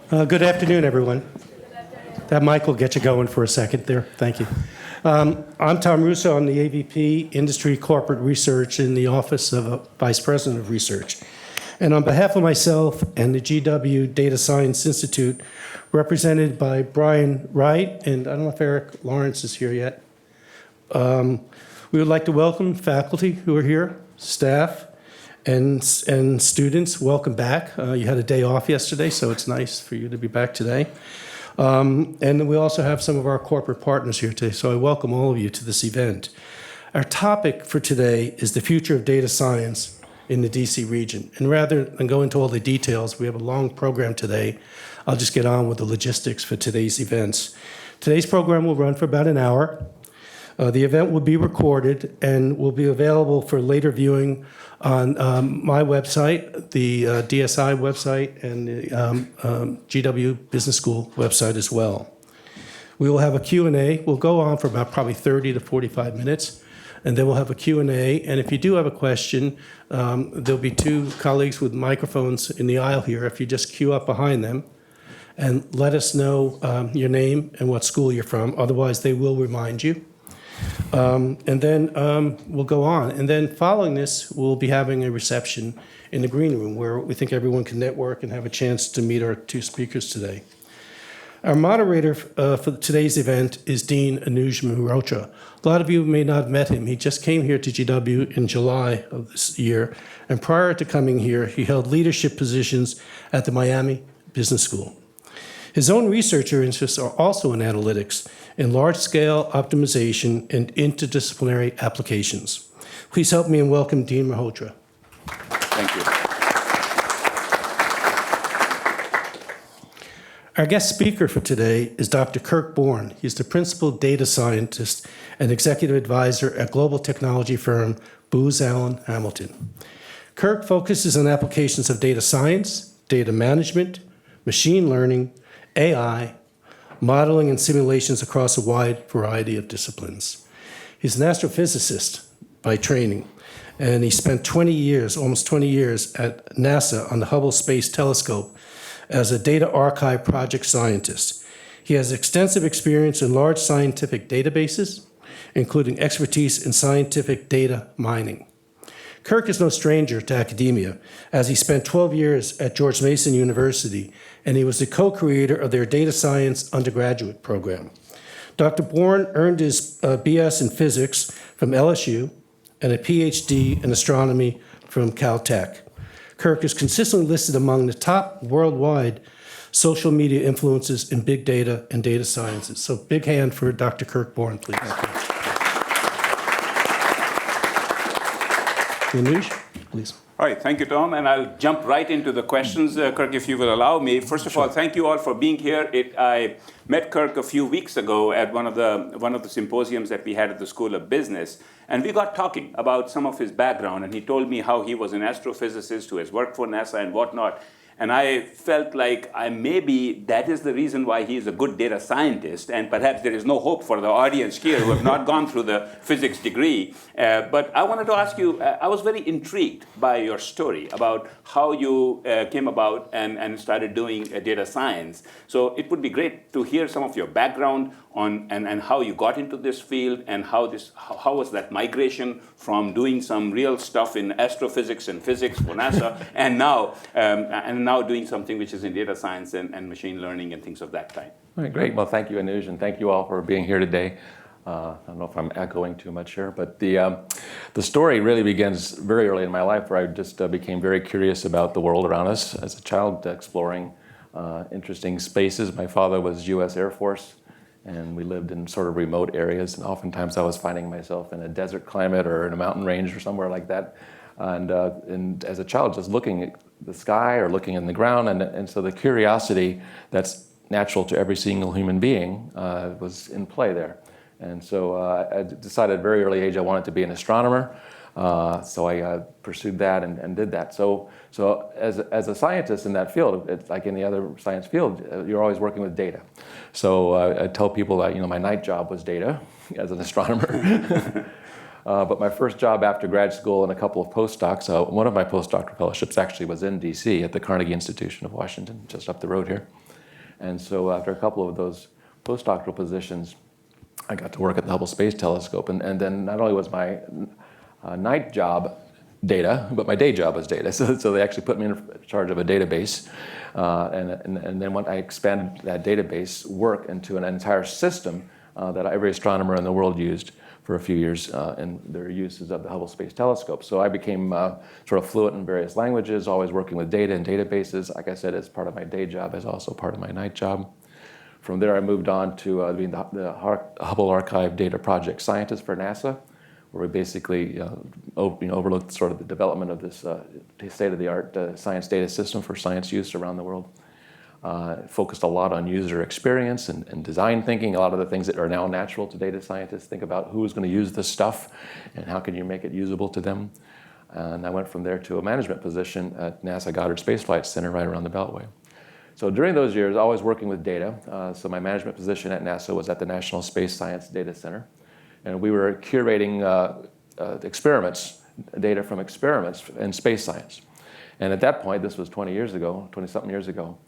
Good afternoon, everyone. That mic will get you going for a second there. Thank you. I'm Tom Russo. I'm the AVP Industry Corporate Research in the Office of Vice President of Research. And on behalf of myself and the GW Data Science Institute, represented by Brian Wright, and I don't know if Eric Lawrence is here yet, we would like to welcome faculty who are here, staff, and students. Welcome back. You had a day off yesterday, so it's nice for you to be back today. And we also have some of our corporate partners here today, so I welcome all of you to this event. Our topic for today is the future of data science in the DC region. And rather than go into all the details, we have a long program today. I'll just get on with the logistics for today's events. Today's program will run for about an hour. The event will be recorded and will be available for later viewing on my website, the DSI website, and the GW Business School website as well. We will have a Q&A. We'll go on for about probably 30 to 45 minutes, and then we'll have a Q&A. And if you do have a question, there'll be two colleagues with microphones in the aisle here. If you just queue up behind them and let us know your name and what school you're from. Otherwise, they will remind you. And then we'll go on. And then following this, we'll be having a reception in the green room where we think everyone can network and have a chance to meet our two speakers today. Our moderator for today's event is Dean Anuj Mehrotra. A lot of you may not have met him. He just came here to GW in July of this year. And prior to coming here, he held leadership positions at the Miami Business School. His own research interests are also in analytics, in large-scale optimization and interdisciplinary applications. Please help me in welcome Dean Mehrotra. Thank you. Our guest speaker for today is Dr. Kirk Borne. He's the principal data scientist and executive advisor at global technology firm Booz Allen Hamilton. Kirk focuses on applications of data science, data management, machine learning, AI, modeling and simulations across a wide variety of disciplines. He's an astrophysicist by training, and he spent 20 years, almost 20 years, at NASA on the Hubble Space Telescope as a data archive project scientist. He has extensive experience in large scientific databases, including expertise in scientific data mining. Kirk is no stranger to academia, as he spent 12 years at George Mason University, and he was the co-creator of their data science undergraduate program. Dr. Borne earned his BS in physics from LSU and a PhD in astronomy from Caltech. Kirk is consistently listed among the top worldwide social media influencers in big data and data sciences. So big hand for Dr. Kirk Borne, please. Anuj, please. All right, thank you, Tom. And I'll jump right into the questions, Kirk, if you will allow me. First of all, thank you all for being here. I met Kirk a few weeks ago at one of the symposiums that we had at the School of Business. And we got talking about some of his background. And he told me how he was an astrophysicist who has worked for NASA and whatnot. And I felt like maybe that is the reason why he is a good data scientist, and perhaps there is no hope for the audience here who have not gone through the physics degree. But I wanted to ask you, I was very intrigued by your story about how you came about and started doing data science. So it would be great to hear some of your background on and how you got into this field, and how was that migration from doing some real stuff in astrophysics and physics for NASA and now doing something which is in data science and machine learning and things of that type. All right, great. Well, thank you, Anuj, and thank you all for being here today. I don't know if I'm echoing too much here, but the story really begins very early in my life, where I just became very curious about the world around us as a child, exploring interesting spaces. My father was U.S. Air Force, and we lived in sort of remote areas, and oftentimes I was finding myself in a desert climate or in a mountain range or somewhere like that. And as a child, just looking at the sky or looking in the ground, and so the curiosity that's natural to every single human being was in play there. And so I decided at a very early age I wanted to be an astronomer. So I pursued that and did that. So as a scientist in that field, it's like any other science field, you're always working with data. So I tell people that my night job was data as an astronomer. But my first job after grad school and a couple of postdocs, one of my postdoctoral fellowships actually was in DC at the Carnegie Institution of Washington, just up the road here. And so after a couple of those postdoctoral positions, I got to work at the Hubble Space Telescope. And then not only was my night job data, but my day job was data. So they actually put me in charge of a database. And then when I expanded that database work into an entire system that every astronomer in the world used for a few years in their uses of the Hubble Space Telescope. So I became sort of fluent in various languages, always working with data and databases. Like I said, as part of my day job, as also part of my night job. From there, I moved on to being the Hubble Archive Data Project Scientist for NASA, where we basically overlooked sort of the development of this state-of-the-art science data system for science use around the world. Focused a lot on user experience and design thinking, a lot of the things that are now natural to data scientists. Think about who's going to use this stuff and how can you make it usable to them. And I went from there to a management position at NASA Goddard Space Flight Center right around the Beltway. So during those years, always working with data. So my management position at NASA was at the National Space Science Data Center. And we were curating experiments, data from experiments in space science. And at that point, this was 20 years ago, 20-something years ago,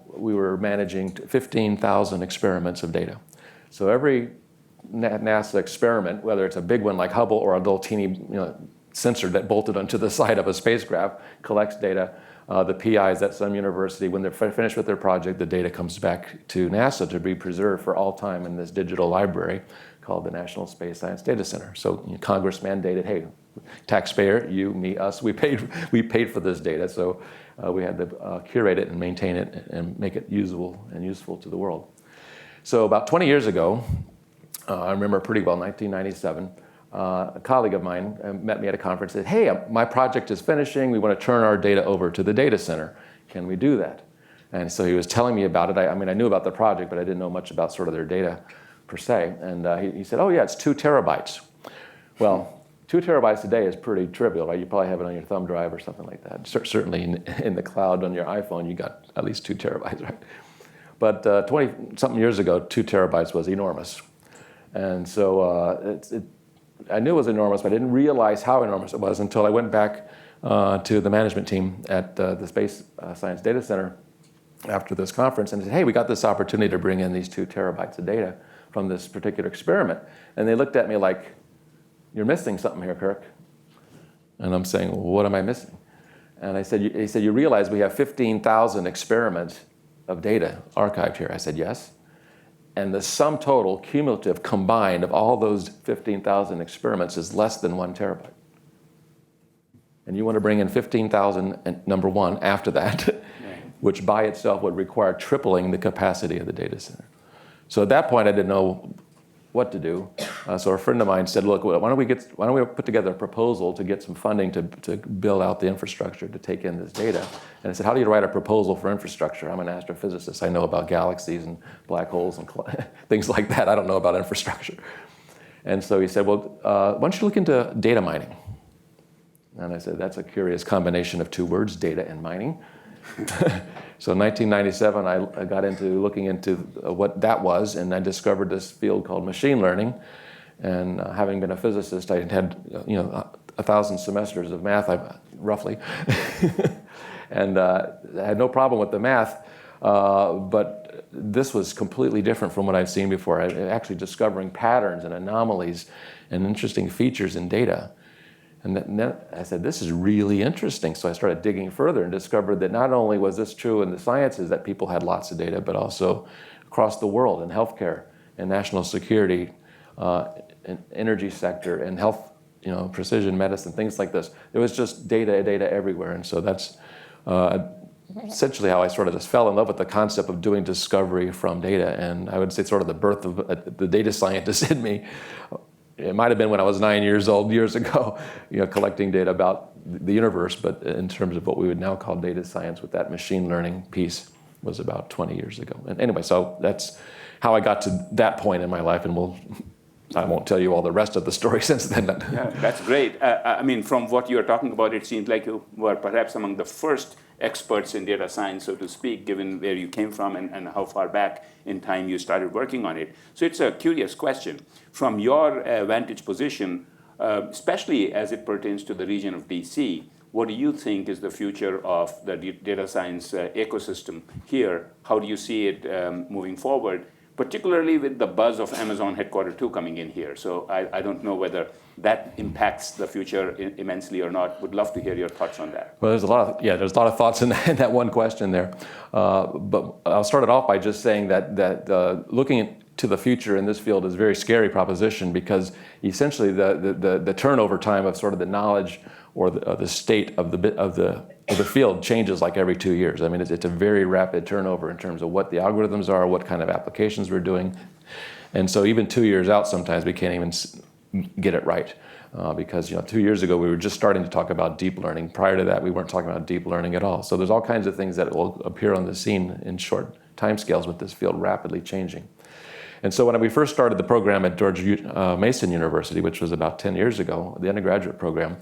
we were managing 15,000 experiments of data. So every NASA experiment, whether it's a big one like Hubble or a little teeny sensor that bolted onto the side of a spacecraft, collects data. The PIs at some university, when they're finished with their project, the data comes back to NASA to be preserved for all time in this digital library called the National Space Science Data Center. So Congress mandated, hey, taxpayer, you, me, us, we paid for this data. So we had to curate it and maintain it and make it usable and useful to the world. So about 20 years ago, I remember pretty well, 1997, a colleague of mine met me at a conference and said, hey, my project is finishing. We want to turn our data over to the data center. Can we do that? And so he was telling me about it. I mean, I knew about the project, but I didn't know much about sort of their data per se. And he said, oh, yeah, it's 2 terabytes. Well, 2 terabytes today is pretty trivial, right? You probably have it on your thumb drive or something like that. Certainly in the cloud on your iPhone, you got at least 2 terabytes, right? But 20-something years ago, 2 terabytes was enormous. And so I knew it was enormous, but I didn't realize how enormous it was until I went back to the management team at the Space Science Data Center after this conference and said, hey, we got this opportunity to bring in these 2 terabytes of data from this particular experiment. And they looked at me like, you're missing something here, Kirk. And I'm saying, well, what am I missing? And he said, you realize we have 15,000 experiments of data archived here. I said, yes. And the sum total, cumulative, combined of all those 15,000 experiments is less than 1 terabyte. And you want to bring in 15,000, number one, after that, which by itself would require tripling the capacity of the data center. So at that point, I didn't know what to do. So a friend of mine said, look, why don't we put together a proposal to get some funding to build out the infrastructure to take in this data? And I said, how do you write a proposal for infrastructure? I'm an astrophysicist. I know about galaxies and black holes and things like that. I don't know about infrastructure. And so he said, well, why don't you look into data mining? And I said, that's a curious combination of 2 words, data and mining. So in 1997, I got into looking into what that was, and I discovered this field called machine learning. And having been a physicist, I had 1,000 semesters of math, roughly, and I had no problem with the math. But this was completely different from what I'd seen before. Actually discovering patterns and anomalies and interesting features in data. And then I said, this is really interesting. So I started digging further and discovered that not only was this true in the sciences, that people had lots of data, but also across the world in healthcare and national security, and energy sector and health, precision medicine, things like this. There was just data everywhere. And so that's essentially how I sort of just fell in love with the concept of doing discovery from data. And I would say sort of the birth of the data scientist in me. It might have been when I was 9 years old, years ago, collecting data about the universe, but in terms of what we would now call data science with that machine learning piece was about 20 years ago. And anyway, so that's how I got to that point in my life, and I won't tell you all the rest of the story since then. Yeah, that's great. I mean, from what you're talking about, it seems like you were perhaps among the first experts in data science, so to speak, given where you came from and how far back in time you started working on it. So it's a curious question. From your vantage position, especially as it pertains to the region of DC. What do you think is the future of the data science ecosystem here? How do you see it moving forward, particularly with the buzz of Amazon Headquarter 2 coming in here? So I don't know whether that impacts the future immensely or not. Would love to hear your thoughts on that. Well, there's a lot of thoughts in that one question there. But I'll start it off by just saying that looking to the future in this field is a very scary proposition, because essentially the turnover time of sort of the knowledge or the state of the field changes like every 2 years. I mean, it's a very rapid turnover in terms of what the algorithms are, what kind of applications we're doing. And so even 2 years out, sometimes we can't even get it right. Because 2 years ago, we were just starting to talk about deep learning. Prior to that, we weren't talking about deep learning at all. So there's all kinds of things that will appear on the scene in short timescales with this field rapidly changing. And so when we first started the program at George Mason University, which was about 10 years ago, the undergraduate program,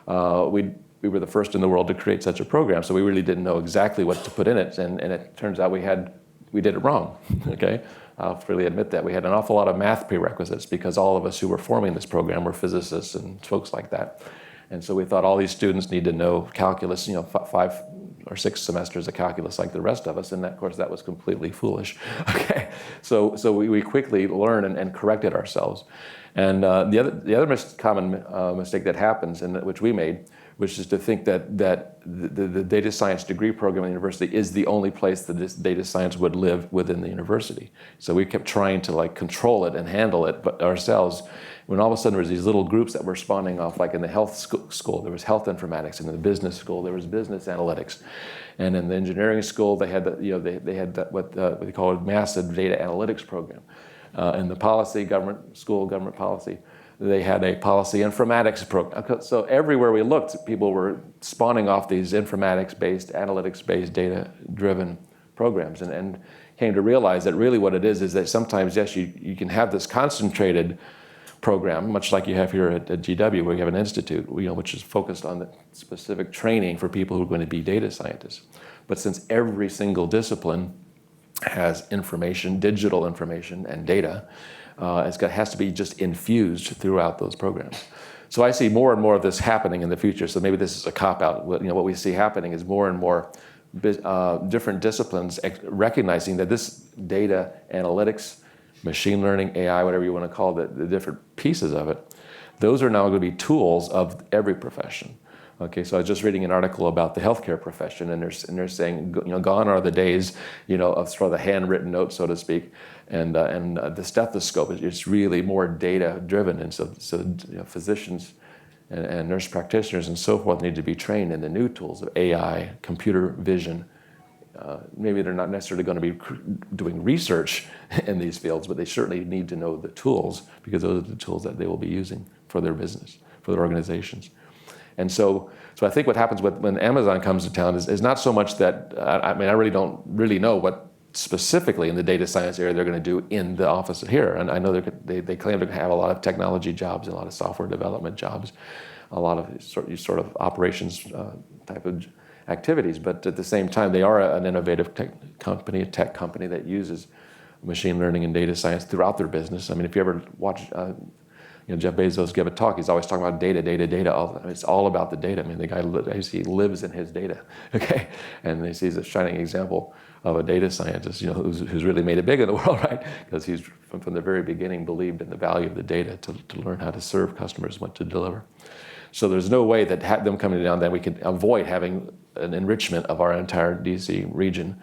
we were the first in the world to create such a program. So we really didn't know exactly what to put in it. And it turns out we did it wrong, okay? I'll freely admit that. We had an awful lot of math prerequisites, because all of us who were forming this program were physicists and folks like that. And so we thought all these students need to know calculus, 5 or 6 semesters of calculus like the rest of us, and of course that was completely foolish. Okay, so we quickly learned and corrected ourselves. And the other most common mistake that happens, and which we made, which is to think that the data science degree program at the university is the only place that this data science would live within the university. So we kept trying to control it and handle it but ourselves, when all of a sudden there was these little groups that were spawning off. Like in the health school, there was health informatics, and in the business school, there was business analytics. And in the engineering school, they had they had what they call a massive data analytics program. In the government policy, they had a policy informatics program. So everywhere we looked, people were spawning off these informatics-based, analytics-based, data-driven programs, and came to realize that really what it is that sometimes, yes, you can have this concentrated program, much like you have here at GW, where you have an institute, which is focused on the specific training for people who are going to be data scientists. But since every single discipline has information, digital information, and data, it has to be just infused throughout those programs. So I see more and more of this happening in the future. So maybe this is a cop-out. What we see happening is more and more different disciplines recognizing that this data analytics, machine learning, AI, whatever you want to call it, the different pieces of it, those are now going to be tools of every profession. Okay, so I was just reading an article about the healthcare profession, and they're saying, gone are the days, of sort of the handwritten note, so to speak, and the stethoscope is really more data driven, and so physicians and nurse practitioners and so forth need to be trained in the new tools of AI, computer vision. Maybe they're not necessarily going to be doing research in these fields, but they certainly need to know the tools, because those are the tools that they will be using for their business, for their organizations. And so I think what happens when Amazon comes to town is not so much that, I really don't really know what specifically in the data science area they're going to do in the office here. And I know they claim to have a lot of technology jobs, a lot of software development jobs, a lot of sort of operations type of activities. But at the same time, they are an innovative tech company that uses machine learning and data science throughout their business. I mean, if you ever watch Jeff Bezos give a talk, he's always talking about data. It's all about the data. I mean, the guy he lives in his data, okay? And he's a shining example of a data scientist, who's really made it big in the world, right? Because he's from the very beginning believed in the value of the data to learn how to serve customers, what to deliver. So there's no way that them coming down that we can avoid having an enrichment of our entire DC region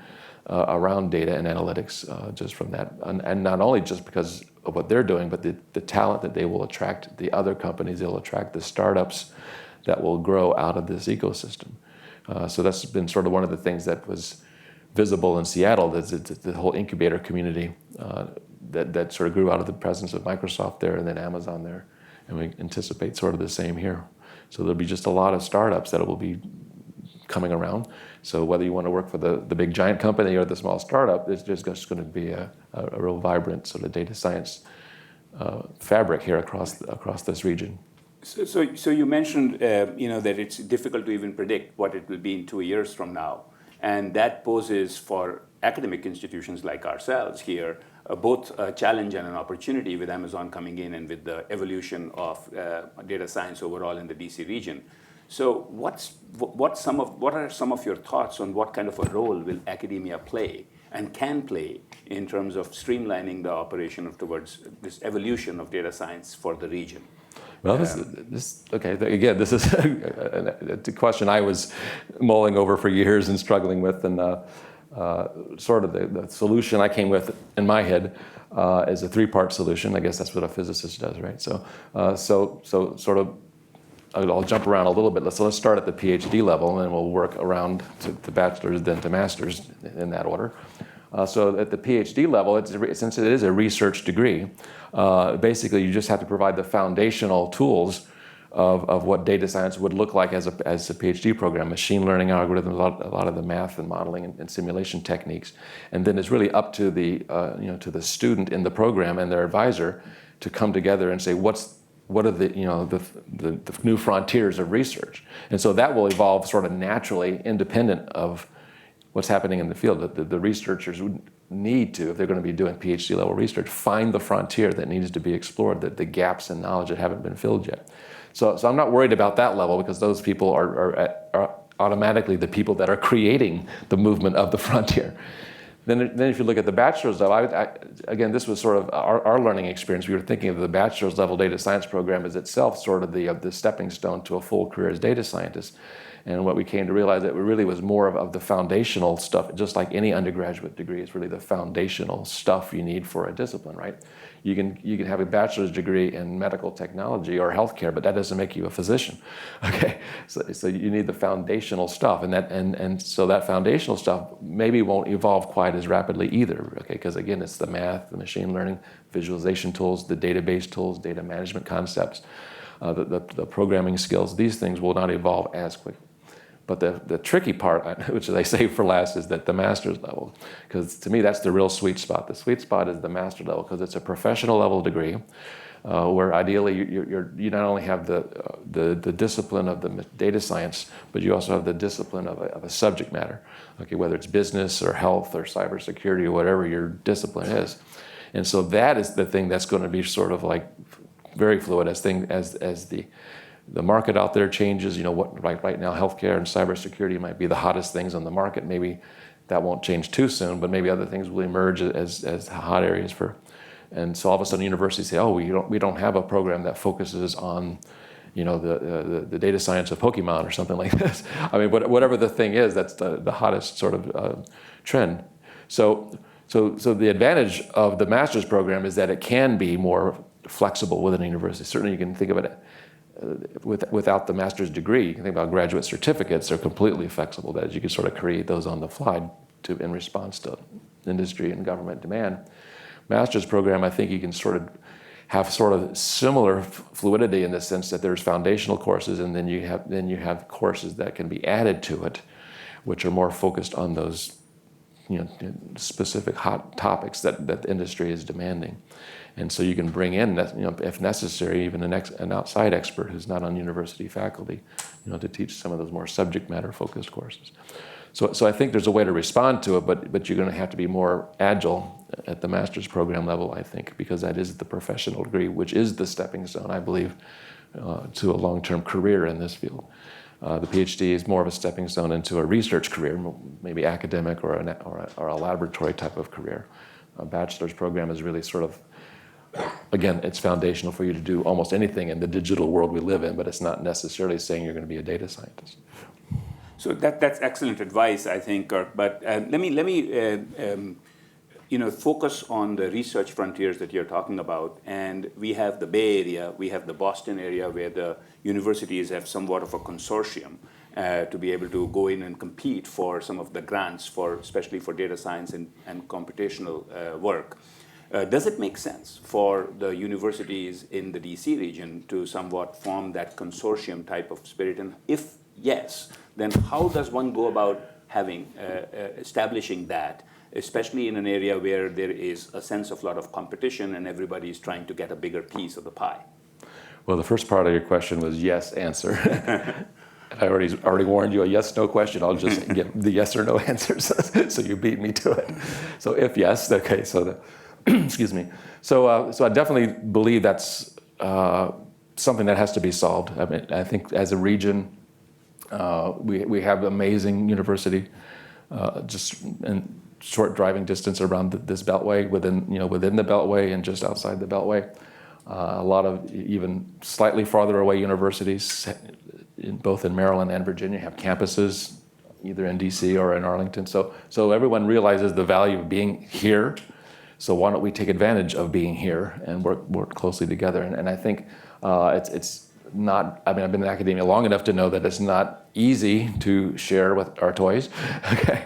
around data and analytics just from that. And not only just because of what they're doing, but the talent that they will attract, the other companies they'll attract, the startups that will grow out of this ecosystem. So that's been sort of one of the things that was visible in Seattle, the whole incubator community that sort of grew out of the presence of Microsoft there and then Amazon there. And we anticipate sort of the same here. So there'll be just a lot of startups that will be coming around. So whether you want to work for the big giant company or the small startup, it's just going to be a real vibrant sort of data science fabric here across this region. So you mentioned that it's difficult to even predict what it will be in 2 years from now, and that poses for academic institutions like ourselves here both a challenge and an opportunity with Amazon coming in and with the evolution of data science overall in the DC region. So what are some of your thoughts on what kind of a role will academia play and can play in terms of streamlining the operation towards this evolution of data science for the region? Well, again, this is a question I was mulling over for years and struggling with, and sort of the solution I came with in my head is a three-part solution. I guess that's what a physicist does, right? So sort of, I'll jump around a little bit. So let's start at the PhD level, and then we'll work around to bachelor's, then to master's in that order. So at the PhD level, since it is a research degree, basically you just have to provide the foundational tools of what data science would look like as a PhD program, machine learning algorithms, a lot of the math and modeling and simulation techniques, and then it's really up to the to the student in the program and their advisor to come together and say what are the new frontiers of research, and so that will evolve sort of naturally, independent of what's happening in the field. The researchers would need to, if they're going to be doing PhD level research, find the frontier that needs to be explored, the gaps in knowledge that haven't been filled yet. So I'm not worried about that level, because those people are automatically the people that are creating the movement of the frontier. Then if you look at the bachelor's level, again, this was sort of our learning experience. We were thinking of the bachelor's level data science program as itself sort of the stepping stone to a full career as data scientist. And what we came to realize that it really was more of the foundational stuff, just like any undergraduate degree. It's really the foundational stuff you need for a discipline, right? You can have a bachelor's degree in medical technology or healthcare, but that doesn't make you a physician. Okay, so you need the foundational stuff, and so that foundational stuff maybe won't evolve quite as rapidly either. Okay, because again, it's the math, the machine learning, visualization tools, the database tools, data management concepts, the programming skills. These things will not evolve as quickly. But the tricky part, which I save for last, is that the master's level, because to me that's the real sweet spot. The sweet spot is the master level, because it's a professional level degree, where ideally you not only have the discipline of the data science, but you also have the discipline of a subject matter. Okay, whether it's business or health or cybersecurity or whatever your discipline is, and so that is the thing that's going to be sort of like very fluid as the market out there changes. What right now healthcare and cybersecurity might be the hottest things on the market. Maybe that won't change too soon, but maybe other things will emerge as hot areas and so all of a sudden universities say, oh, we don't have a program that focuses on the data science of Pokemon or something like this. I mean, whatever the thing is, that's the hottest sort of trend. So the advantage of the master's program is that it can be more flexible within a university. Certainly you can think of it without the master's degree. You can think about graduate certificates. They're completely flexible. That is, you can sort of create those on the fly in response to industry and government demand. Master's program, I think you can sort of have sort of similar fluidity in the sense that there's foundational courses, and then you have courses that can be added to it, which are more focused on those specific hot topics that the industry is demanding. And so you can bring in, if necessary, even an outside expert who's not on university faculty, to teach some of those more subject matter focused courses. So I think there's a way to respond to it, but you're going to have to be more agile at the master's program level, I think, because that is the professional degree, which is the stepping stone, I believe, to a long-term career in this field. The PhD is more of a stepping stone into a research career, maybe academic or a laboratory type of career. A bachelor's program is really sort of, again, it's foundational for you to do almost anything in the digital world we live in, but it's not necessarily saying you're going to be a data scientist. So that's excellent advice, I think, Kirk. But let me focus on the research frontiers that you're talking about. And we have the Bay Area, we have the Boston area, where the universities have somewhat of a consortium to be able to go in and compete for some of the grants, especially for data science and computational work. Does it make sense for the universities in the DC region to somewhat form that consortium type of spirit? And if yes, then how does one go about establishing that, especially in an area where there is a sense of a lot of competition and everybody is trying to get a bigger piece of the pie? Well, the first part of your question was yes answer. I already warned you, a yes/no question. I'll just give the yes or no answers. So you beat me to it. So if yes, okay. So Excuse me. So I definitely believe that's something that has to be solved. I mean, I think as a region, we have amazing university, just in short driving distance around this beltway, within the beltway and just outside the beltway. A lot of even slightly farther away universities, both in Maryland and Virginia, have campuses either in DC or in Arlington. So everyone realizes the value of being here. So why don't we take advantage of being here and work closely together? And I think it's not, I mean, I've been in academia long enough to know that it's not easy to share with our toys. Okay.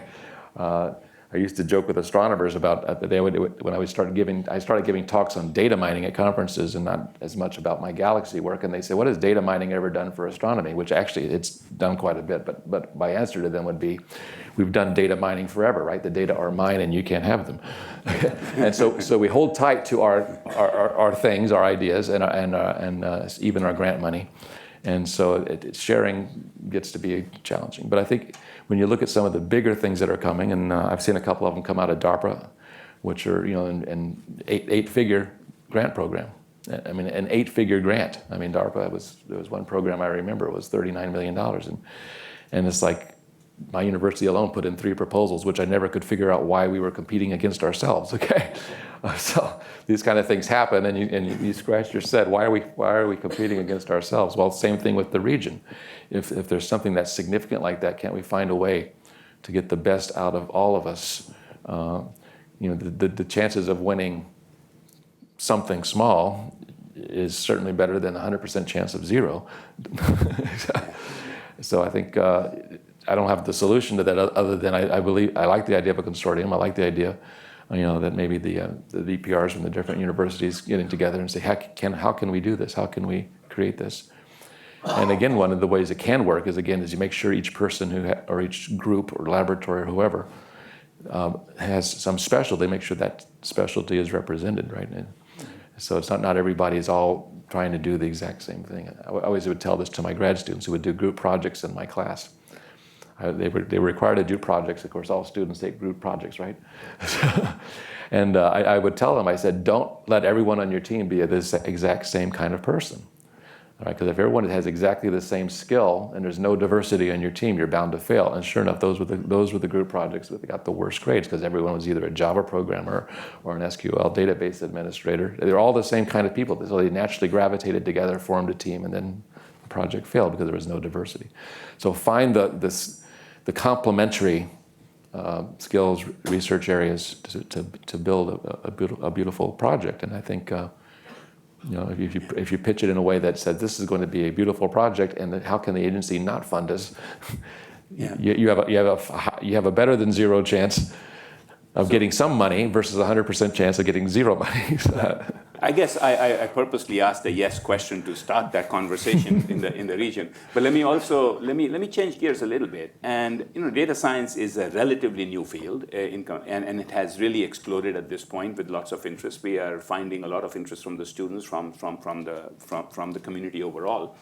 I used to joke with astronomers about when I started giving talks on data mining at conferences and not as much about my galaxy work, and they say, "What has data mining ever done for astronomy?" Which actually it's done quite a bit, but my answer to them would be, "We've done data mining forever, right? The data are mine, and you can't have them." And so we hold tight to our things, our ideas, and even our grant money, and so sharing gets to be challenging. But I think when you look at some of the bigger things that are coming, and I've seen a couple of them come out of DARPA, which are an eight-figure grant program. I mean, an eight-figure grant. I mean, DARPA there was one program I remember, it was $39 million, and it's like my university alone put in 3 proposals, which I never could figure out why we were competing against ourselves. Okay, so these kind of things happen, and you scratch your head. Why are we competing against ourselves? Well, same thing with the region. If there's something that's significant like that, can't we find a way to get the best out of all of us? The chances of winning something small is certainly better than 100% chance of zero. So I think I don't have the solution to that other than I believe I like the idea of a consortium. I like the idea, that maybe the VPRs from the different universities getting together and say, how can we do this? How can we create this? And again, one of the ways it can work is you make sure each person or each group or laboratory or whoever has some specialty. Make sure that specialty is represented, right? And so it's not everybody is all trying to do the exact same thing. I always would tell this to my grad students who would do group projects in my class. They were required to do projects. Of course, all students take group projects, right? And I would tell them, I said, don't let everyone on your team be this exact same kind of person. All right, because if everyone has exactly the same skill and there's no diversity on your team, you're bound to fail. And sure enough, those were the group projects that got the worst grades because everyone was either a Java programmer or an SQL database administrator. They're all the same kind of people, so they naturally gravitated together, formed a team, and then the project failed because there was no diversity. So find the complementary skills, research areas to build a beautiful project. And I think if you pitch it in a way that says this is going to be a beautiful project, and how can the agency not fund us? Yeah. You have a better than zero chance of getting some money versus 100% chance of getting zero money. I guess I purposely asked a yes question to start that conversation in the region. But let me change gears a little bit. And data science is a relatively new field, and it has really exploded at this point with lots of interest. We are finding a lot of interest from the students, from the community overall.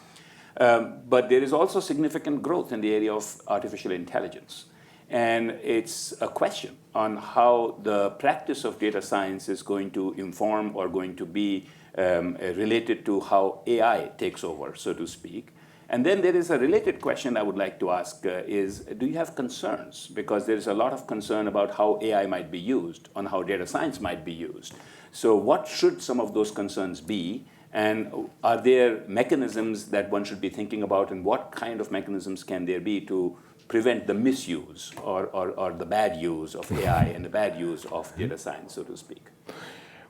But there is also significant growth in the area of artificial intelligence. And it's a question on how the practice of data science is going to inform or going to be related to how AI takes over, so to speak. And then there is a related question I would like to ask is, do you have concerns? Because there's a lot of concern about how AI might be used, on how data science might be used. So what should some of those concerns be? And are there mechanisms that one should be thinking about, and what kind of mechanisms can there be to prevent the misuse or the bad use of AI and the bad use of data science, so to speak?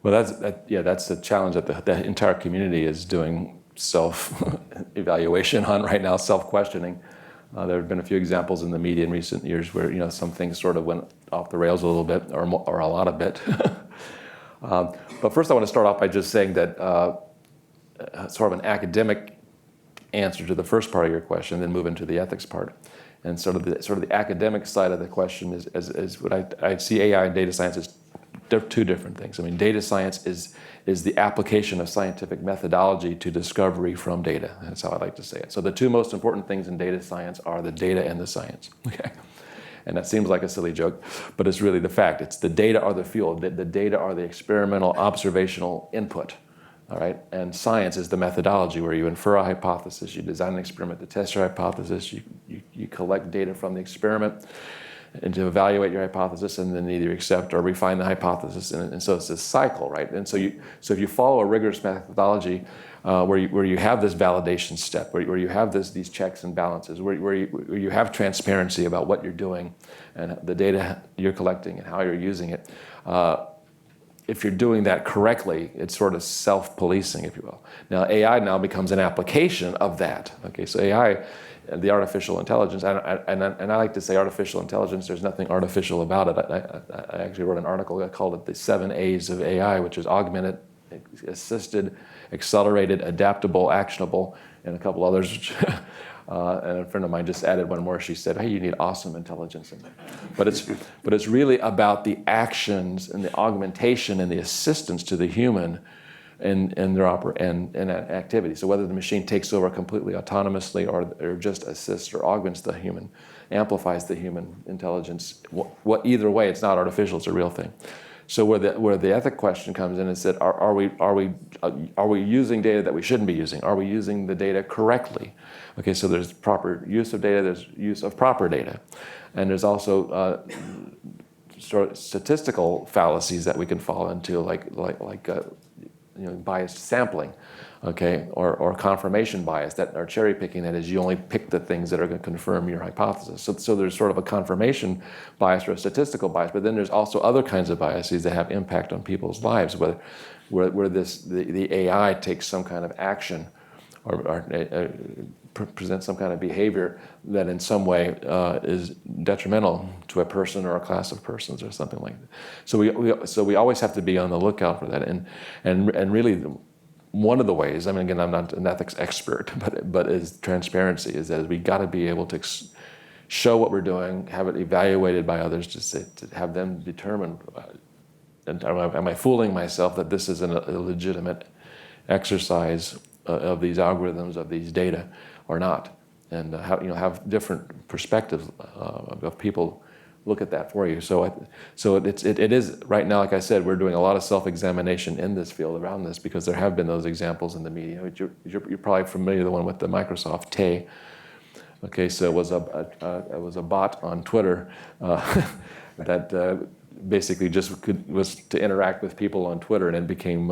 Well, that's a challenge that the entire community is doing self-evaluation on right now, self-questioning. There have been a few examples in the media in recent years where some things sort of went off the rails a little bit, or a lot of bit. But first, I want to start off by just saying that sort of an academic answer to the first part of your question, then move into the ethics part. And sort of the academic side of the question is what I see AI and data science as two different things. I mean, data science is the application of scientific methodology to discovery from data. That's how I like to say it. So the two most important things in data science are the data and the science. Okay. And that seems like a silly joke, but it's really the fact. It's the data are the fuel. The data are the experimental observational input. All right, and science is the methodology where you infer a hypothesis, you design an experiment to test your hypothesis, you collect data from the experiment and to evaluate your hypothesis, and then either accept or refine the hypothesis, and so it's this cycle, right? And so if you follow a rigorous methodology where you have this validation step, where you have these checks and balances, where you have transparency about what you're doing and the data you're collecting and how you're using it. If you're doing that correctly, it's sort of self-policing, if you will. Now, AI now becomes an application of that. Okay, so AI, the artificial intelligence, and I like to say artificial intelligence, there's nothing artificial about it. I actually wrote an article, I called it the 7 A's of AI, which is augmented, assisted, accelerated, adaptable, actionable, and a couple others. And a friend of mine just added one more. She said, "Hey, you need awesome intelligence in there." But it's really about the actions and the augmentation and the assistance to the human in their activity. So whether the machine takes over completely autonomously or just assists or augments the human, amplifies the human intelligence. Either way, it's not artificial; it's a real thing. So where the ethic question comes in is that are we using data that we shouldn't be using? Are we using the data correctly? Okay, so there's proper use of data, there's use of proper data, and there's also sort of statistical fallacies that we can fall into, like biased sampling, okay, or confirmation bias that are cherry picking. That is, you only pick the things that are going to confirm your hypothesis. So there's sort of a confirmation bias or a statistical bias, but then there's also other kinds of biases that have impact on people's lives, where the AI takes some kind of action or presents some kind of behavior that in some way is detrimental to a person or a class of persons or something like that. So we always have to be on the lookout for that, and really. One of the ways, I mean, again, I'm not an ethics expert, but is transparency, is that we got to be able to show what we're doing, have it evaluated by others, to have them determine, am I fooling myself that this is a legitimate exercise of these algorithms, of these data, or not? And have different perspectives of people look at that for you. So it is right now, like I said, we're doing a lot of self-examination in this field around this, because there have been those examples in the media. You're probably familiar with the one with the Microsoft Tay. Okay, so it was a bot on Twitter that basically was to interact with people on Twitter, and it became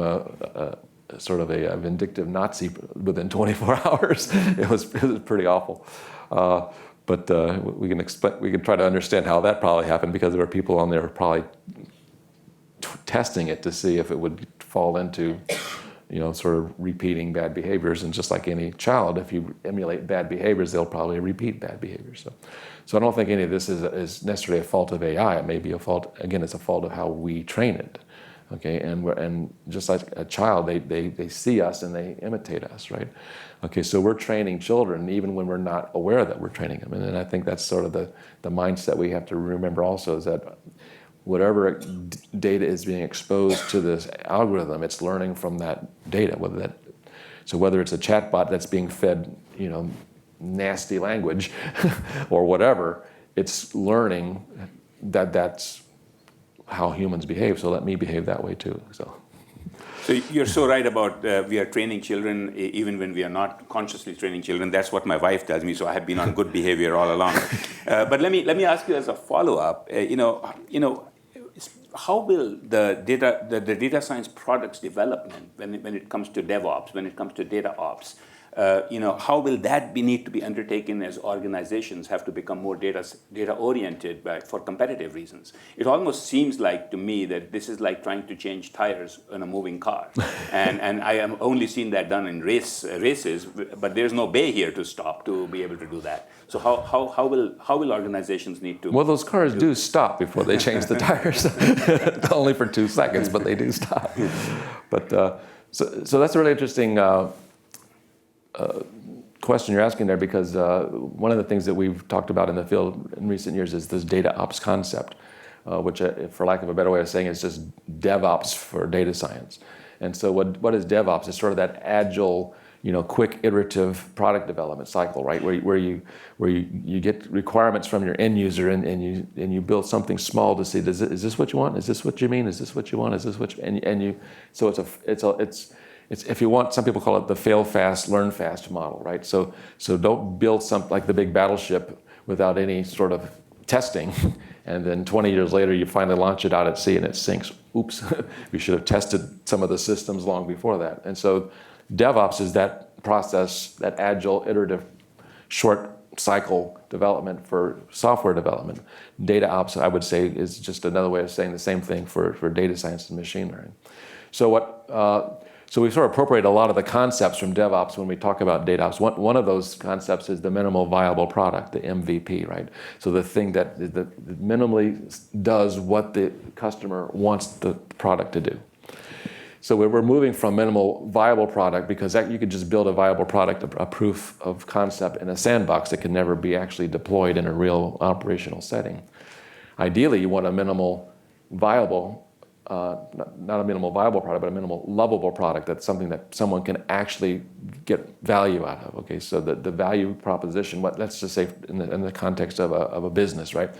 sort of a vindictive Nazi within 24 hours. It was pretty awful. But we can try to understand how that probably happened, because there were people on there probably testing it to see if it would fall into, sort of repeating bad behaviors. And just like any child, if you emulate bad behaviors, they'll probably repeat bad behaviors. So I don't think any of this is necessarily a fault of AI. It may be a fault. Again, it's a fault of how we train it. Okay, and just like a child, they see us and they imitate us, right? Okay, so we're training children even when we're not aware that we're training them, and I think that's sort of the mindset we have to remember also, is that whatever data is being exposed to this algorithm, it's learning from that data. Whether it's a chatbot that's being fed, nasty language, or whatever, it's learning that's how humans behave, so let me behave that way too. So you're so right about we are training children even when we are not consciously training children. That's what my wife tells me. So I have been on good behavior all along. But let me ask you as a follow-up. How will the data science products development when it comes to DevOps, when it comes to data ops? How will that need to be undertaken as organizations have to become more data-oriented for competitive reasons? It almost seems like to me that this is like trying to change tires on a moving car. and I have only seen that done in races, but there's no bay here to stop to be able to do that. So how will organizations need to... Well, those cars do stop before they change the tires. Only for 2 seconds, but they do stop. But so that's a really interesting... question you're asking there, because one of the things that we've talked about in the field in recent years is this data ops concept, which, for lack of a better way of saying it, is just DevOps for data science. And so what is DevOps? It's sort of that agile quick iterative product development cycle, right? Where you get requirements from your end user and you build something small to see, is this what you want? Is this what you mean? Is this what you want? Is this what you, and you so it's if you want, some people call it the fail fast, learn fast model, right? So don't build something like the big battleship without any sort of testing, and then 20 years later you finally launch it out at sea and it sinks. Oops, we should have tested some of the systems long before that. And so DevOps is that process, that agile, iterative, short cycle development for software development. Data ops, I would say, is just another way of saying the same thing for data science and machine learning. So we sort of appropriate a lot of the concepts from DevOps when we talk about data ops. One of those concepts is the minimal viable product, the MVP, right? So the thing that minimally does what the customer wants the product to do. So we're moving from minimal viable product, because you could just build a viable product, a proof of concept in a sandbox that can never be actually deployed in a real operational setting. Ideally, you want a minimal viable, not a minimal viable product, but a minimal lovable product. That's something that someone can actually get value out of. Okay, so the value proposition, let's just say in the context of a business, right?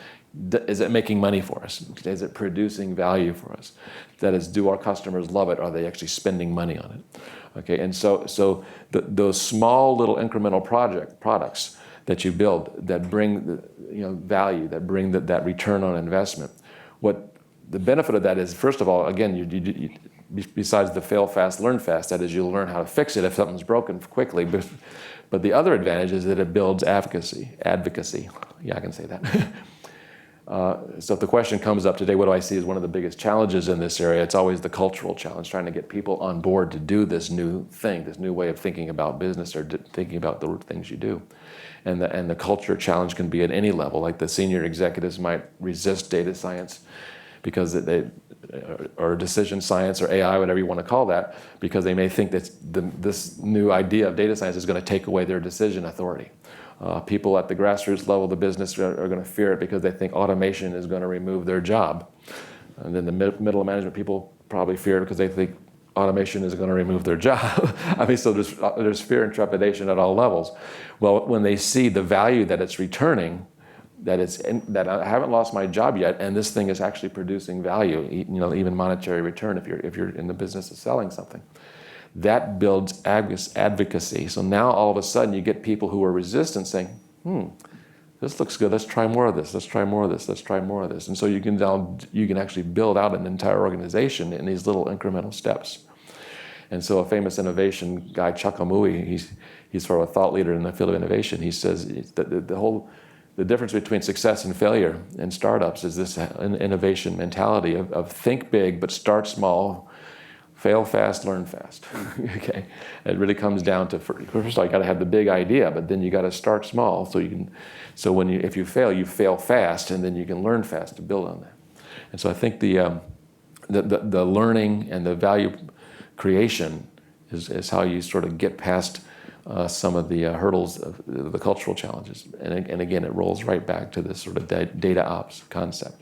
Is it making money for us? Is it producing value for us? That is, do our customers love it? Are they actually spending money on it? Okay, and so those small little incremental products that you build that bring value, that bring that return on investment. What the benefit of that is, first of all, again, you besides the fail fast, learn fast, that is, you'll learn how to fix it if something's broken quickly. But the other advantage is that it builds advocacy. Yeah, I can say that. So if the question comes up today, what do I see as one of the biggest challenges in this area? It's always the cultural challenge, trying to get people on board to do this new thing, this new way of thinking about business or thinking about the things you do. And the culture challenge can be at any level. Like the senior executives might resist data science because or decision science or AI, whatever you want to call that, because they may think that this new idea of data science is going to take away their decision authority. People at the grassroots level of the business are going to fear it because they think automation is going to remove their job. And then the middle management people probably fear it because they think automation is going to remove their job. I mean, so there's fear and trepidation at all levels. Well, when they see the value that it's returning, that I haven't lost my job yet, and this thing is actually producing value, even monetary return if you're in the business of selling something. That builds advocacy. So now all of a sudden you get people who are resistant saying, this looks good, let's try more of this, let's try more of this, let's try more of this. And so you can actually build out an entire organization in these little incremental steps. And so a famous innovation guy, Chuck Amui, he's sort of a thought leader in the field of innovation. He says that the difference between success and failure in startups is this innovation mentality of think big but start small, fail fast, learn fast. Okay, it really comes down to, first of all, you got to have the big idea, but then you got to start small so you can. So if you fail fast, and then you can learn fast to build on that. And so I think the learning and the value creation is how you sort of get past some of the hurdles of the cultural challenges. And again, it rolls right back to this sort of data ops concept.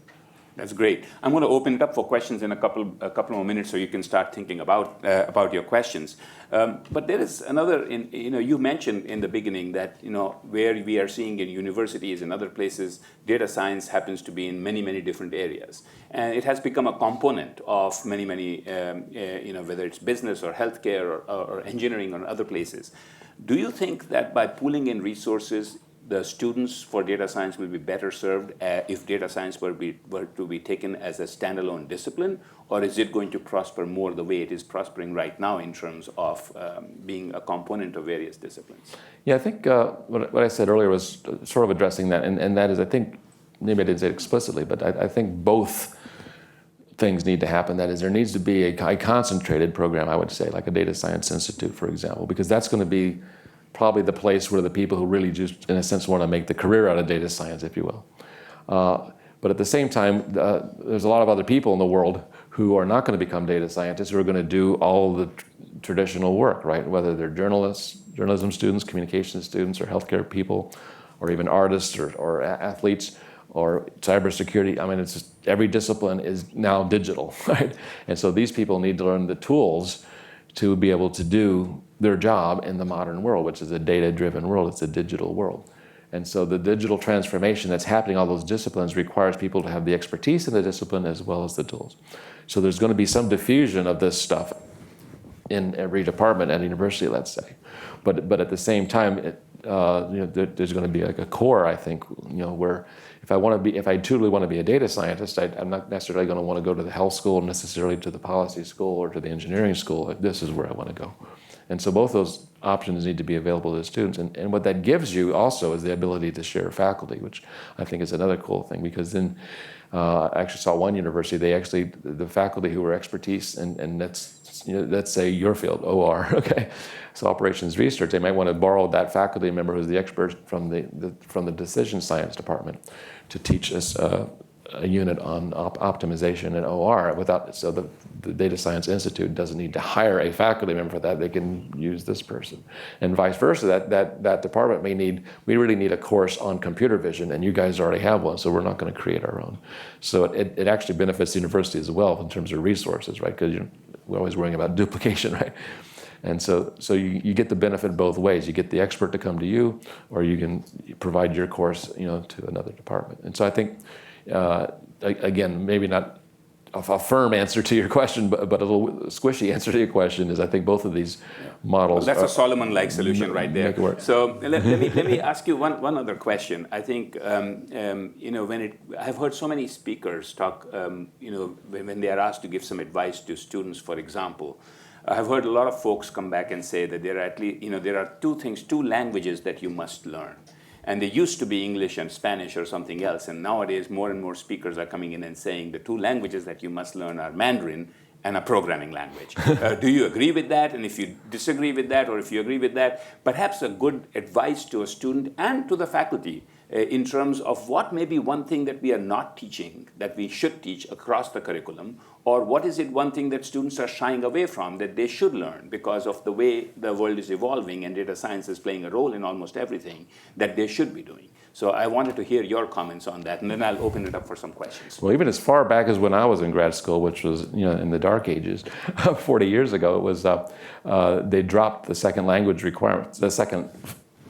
That's great. I'm going to open it up for questions in a couple more minutes, so you can start thinking about your questions. But there is another. You mentioned in the beginning that where we are seeing in universities and other places, data science happens to be in many different areas, and it has become a component of many whether it's business or healthcare or engineering or other places. Do you think that by pooling in resources, the students for data science will be better served if data science were to be taken as a standalone discipline, or is it going to prosper more the way it is prospering right now in terms of being a component of various disciplines? Yeah, I think what I said earlier was sort of addressing that, and that is, I think, maybe I didn't say it explicitly, but I think both things need to happen. That is, there needs to be a concentrated program, I would say, like a data science institute, for example, because that's going to be probably the place where the people who really just, in a sense, want to make the career out of data science, if you will. But at the same time, there's a lot of other people in the world who are not going to become data scientists, who are going to do all the traditional work, right? Whether they're journalists, journalism students, communications students, or healthcare people, or even artists or athletes, or cybersecurity. I mean, it's just, every discipline is now digital, right? And so these people need to learn the tools to be able to do their job in the modern world, which is a data-driven world. It's a digital world. And so the digital transformation that's happening, all those disciplines, requires people to have the expertise in the discipline as well as the tools. So there's going to be some diffusion of this stuff in every department at a university, let's say. But at the same time, there's going to be like a core, I think, where if I truly want to be a data scientist, I'm not necessarily going to want to go to the health school, necessarily to the policy school or to the engineering school. This is where I want to go. And so both those options need to be available to the students. And what that gives you also is the ability to share faculty, which I think is another cool thing, because then I actually saw one university, the faculty who were expertise, and let's say your field, OR, okay, so operations research, they might want to borrow that faculty member who's the expert from the decision science department to teach us a unit on optimization in OR so the Data Science Institute doesn't need to hire a faculty member for that. They can use this person, and vice versa. That department we really need a course on computer vision, and you guys already have one, so we're not going to create our own. So it actually benefits the university as well in terms of resources, right? Because we're always worrying about duplication, right? And so you get the benefit both ways. You get the expert to come to you, or you can provide your course, to another department. And so I think. Again, maybe not a firm answer to your question, but a little squishy answer to your question is I think both of these models. Well, that's a Solomon-like solution right there. Make it work. So let me ask you one other question. I think I've heard so many speakers talk. When they are asked to give some advice to students, for example, I've heard a lot of folks come back and say that there are two languages that you must learn. And they used to be English and Spanish or something else. And nowadays, more and more speakers are coming in and saying the two languages that you must learn are Mandarin and a programming language. Do you agree with that? And if you disagree with that, or if you agree with that, perhaps a good advice to a student and to the faculty in terms of what may be one thing that we are not teaching that we should teach across the curriculum, or what is it one thing that students are shying away from that they should learn because of the way the world is evolving and data science is playing a role in almost everything that they should be doing. So I wanted to hear your comments on that, and then I'll open it up for some questions. Well, even as far back as when I was in grad school, which was in the dark ages, 40 years ago, it was they dropped the second language requirement, the second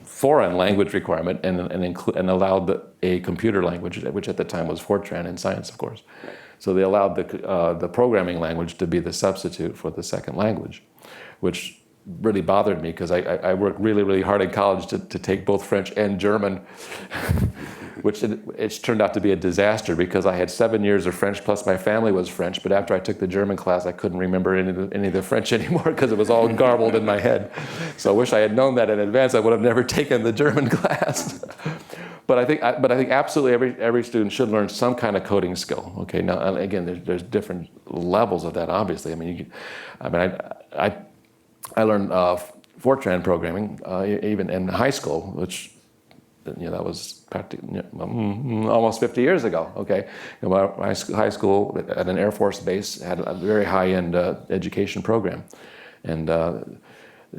foreign language requirement, and allowed a computer language, which at the time was Fortran in science, of course. Right. So they allowed the programming language to be the substitute for the second language, which really bothered me because I worked really, really hard in college to take both French and German, which it's turned out to be a disaster because I had 7 years of French plus my family was French, but after I took the German class, I couldn't remember any of the French anymore because it was all garbled in my head. So I wish I had known that in advance. I would have never taken the German class. But I think absolutely every student should learn some kind of coding skill. Okay, now again, there's different levels of that. Obviously, I learned Fortran programming even in high school, which that was practically almost 50 years ago. Okay, my high school at an Air Force base had a very high-end education program, and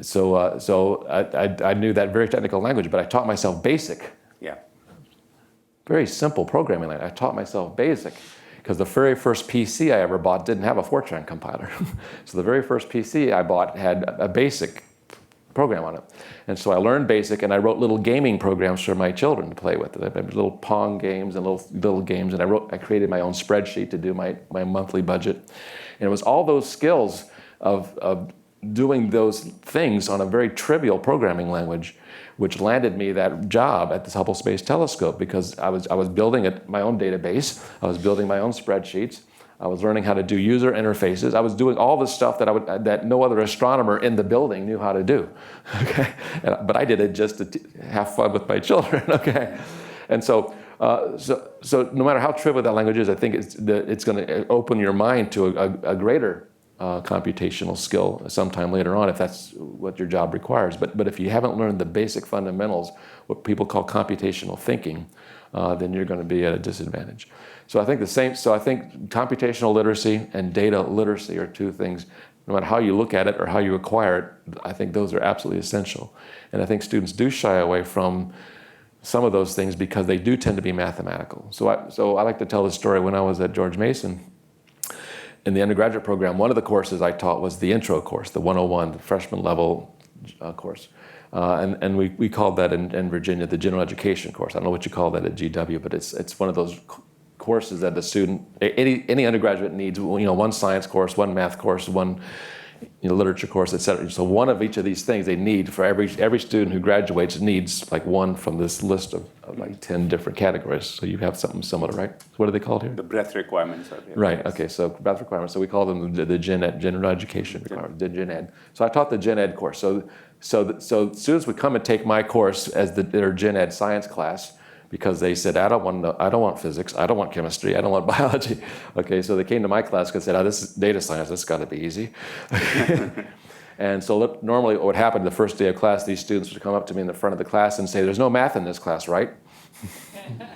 so I knew that very technical language, but I taught myself BASIC. Yeah. Very simple programming language. I taught myself BASIC. Because the very first PC I ever bought didn't have a Fortran compiler. So the very first PC I bought had a BASIC program on it. And so I learned BASIC, and I wrote little gaming programs for my children to play with. I had little Pong games and little games, and I created my own spreadsheet to do my monthly budget. And it was all those skills of doing those things on a very trivial programming language which landed me that job at the Hubble Space Telescope because I was building my own database, I was building my own spreadsheets, I was learning how to do user interfaces, I was doing all the stuff that no other astronomer in the building knew how to do. Okay, but I did it just to have fun with my children. Okay, and so no matter how trivial that language is, I think it's going to open your mind to a greater computational skill sometime later on if that's what your job requires. But if you haven't learned the basic fundamentals, what people call computational thinking, then you're going to be at a disadvantage. So I think computational literacy and data literacy are two things. No matter how you look at it or how you acquire it, I think those are absolutely essential. And I think students do shy away from some of those things because they do tend to be mathematical. So I like to tell the story when I was at George Mason. In the undergraduate program, one of the courses I taught was the intro course, the 101, the freshman level course. And we called that in Virginia the general education course. I don't know what you call that at GW, but it's one of those courses that the student, any undergraduate needs, one science course, one math course, one literature course, et cetera. So one of each of these things they need for every student who graduates needs like one from this list of like 10 different categories. So you have something similar, right? What are they called here? The breadth requirements are there. Right, okay, so breadth requirements. So we call them the general education requirements, the gen ed. So I taught the gen ed course. So students would come and take my course as their gen ed science class, because they said, I don't want physics, I don't want chemistry, I don't want biology. Okay, so they came to my class and said, this is data science, this has got to be easy. And so normally what would happen the first day of class, these students would come up to me in the front of the class and say, there's no math in this class, right?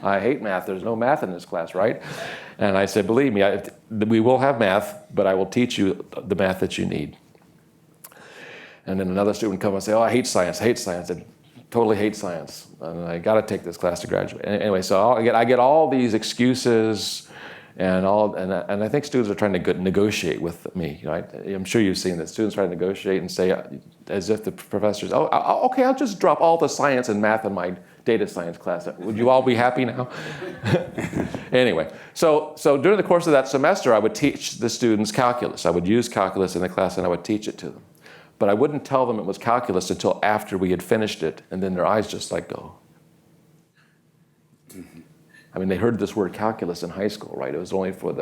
I hate math, there's no math in this class, right? And I said, believe me, we will have math, but I will teach you the math that you need. And then another student would come and say, I hate science, I totally hate science, and I got to take this class to graduate. Anyway, so I get all these excuses, and I think students are trying to negotiate with me. I'm sure you've seen that students try to negotiate and say, as if the professors, okay, I'll just drop all the science and math in my data science class. Would you all be happy now? Anyway, so during the course of that semester, I would teach the students calculus. I would use calculus in the class, and I would teach it to them. But I wouldn't tell them it was calculus until after we had finished it, and then their eyes just like go. I mean, they heard this word calculus in high school, right? It was only for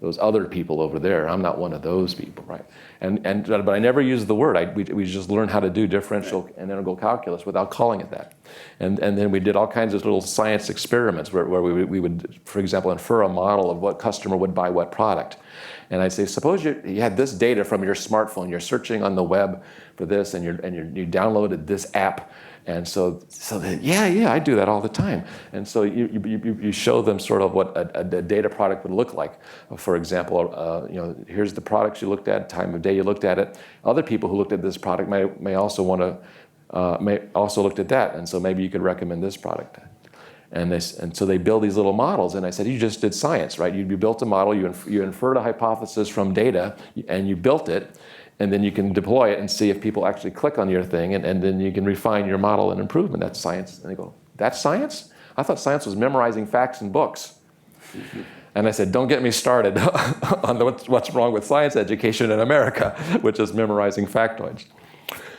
those other people over there. I'm not one of those people, right? But I never used the word. We just learned how to do differential and integral calculus without calling it that. And then we did all kinds of little science experiments where we would, for example, infer a model of what customer would buy what product. And I'd say, suppose you had this data from your smartphone, you're searching on the web for this, and you downloaded this app, and so I do that all the time. And so you show them sort of what a data product would look like. For example, here's the products you looked at, time of day you looked at it. Other people who looked at this product may also looked at that, and so maybe you could recommend this product. And so they build these little models, and I said, you just did science, right? You built a model, you inferred a hypothesis from data, and you built it, and then you can deploy it and see if people actually click on your thing, and then you can refine your model and improvement. That's science. And they go, that's science? I thought science was memorizing facts in books. And I said, don't get me started on what's wrong with science education in America, which is memorizing factoids.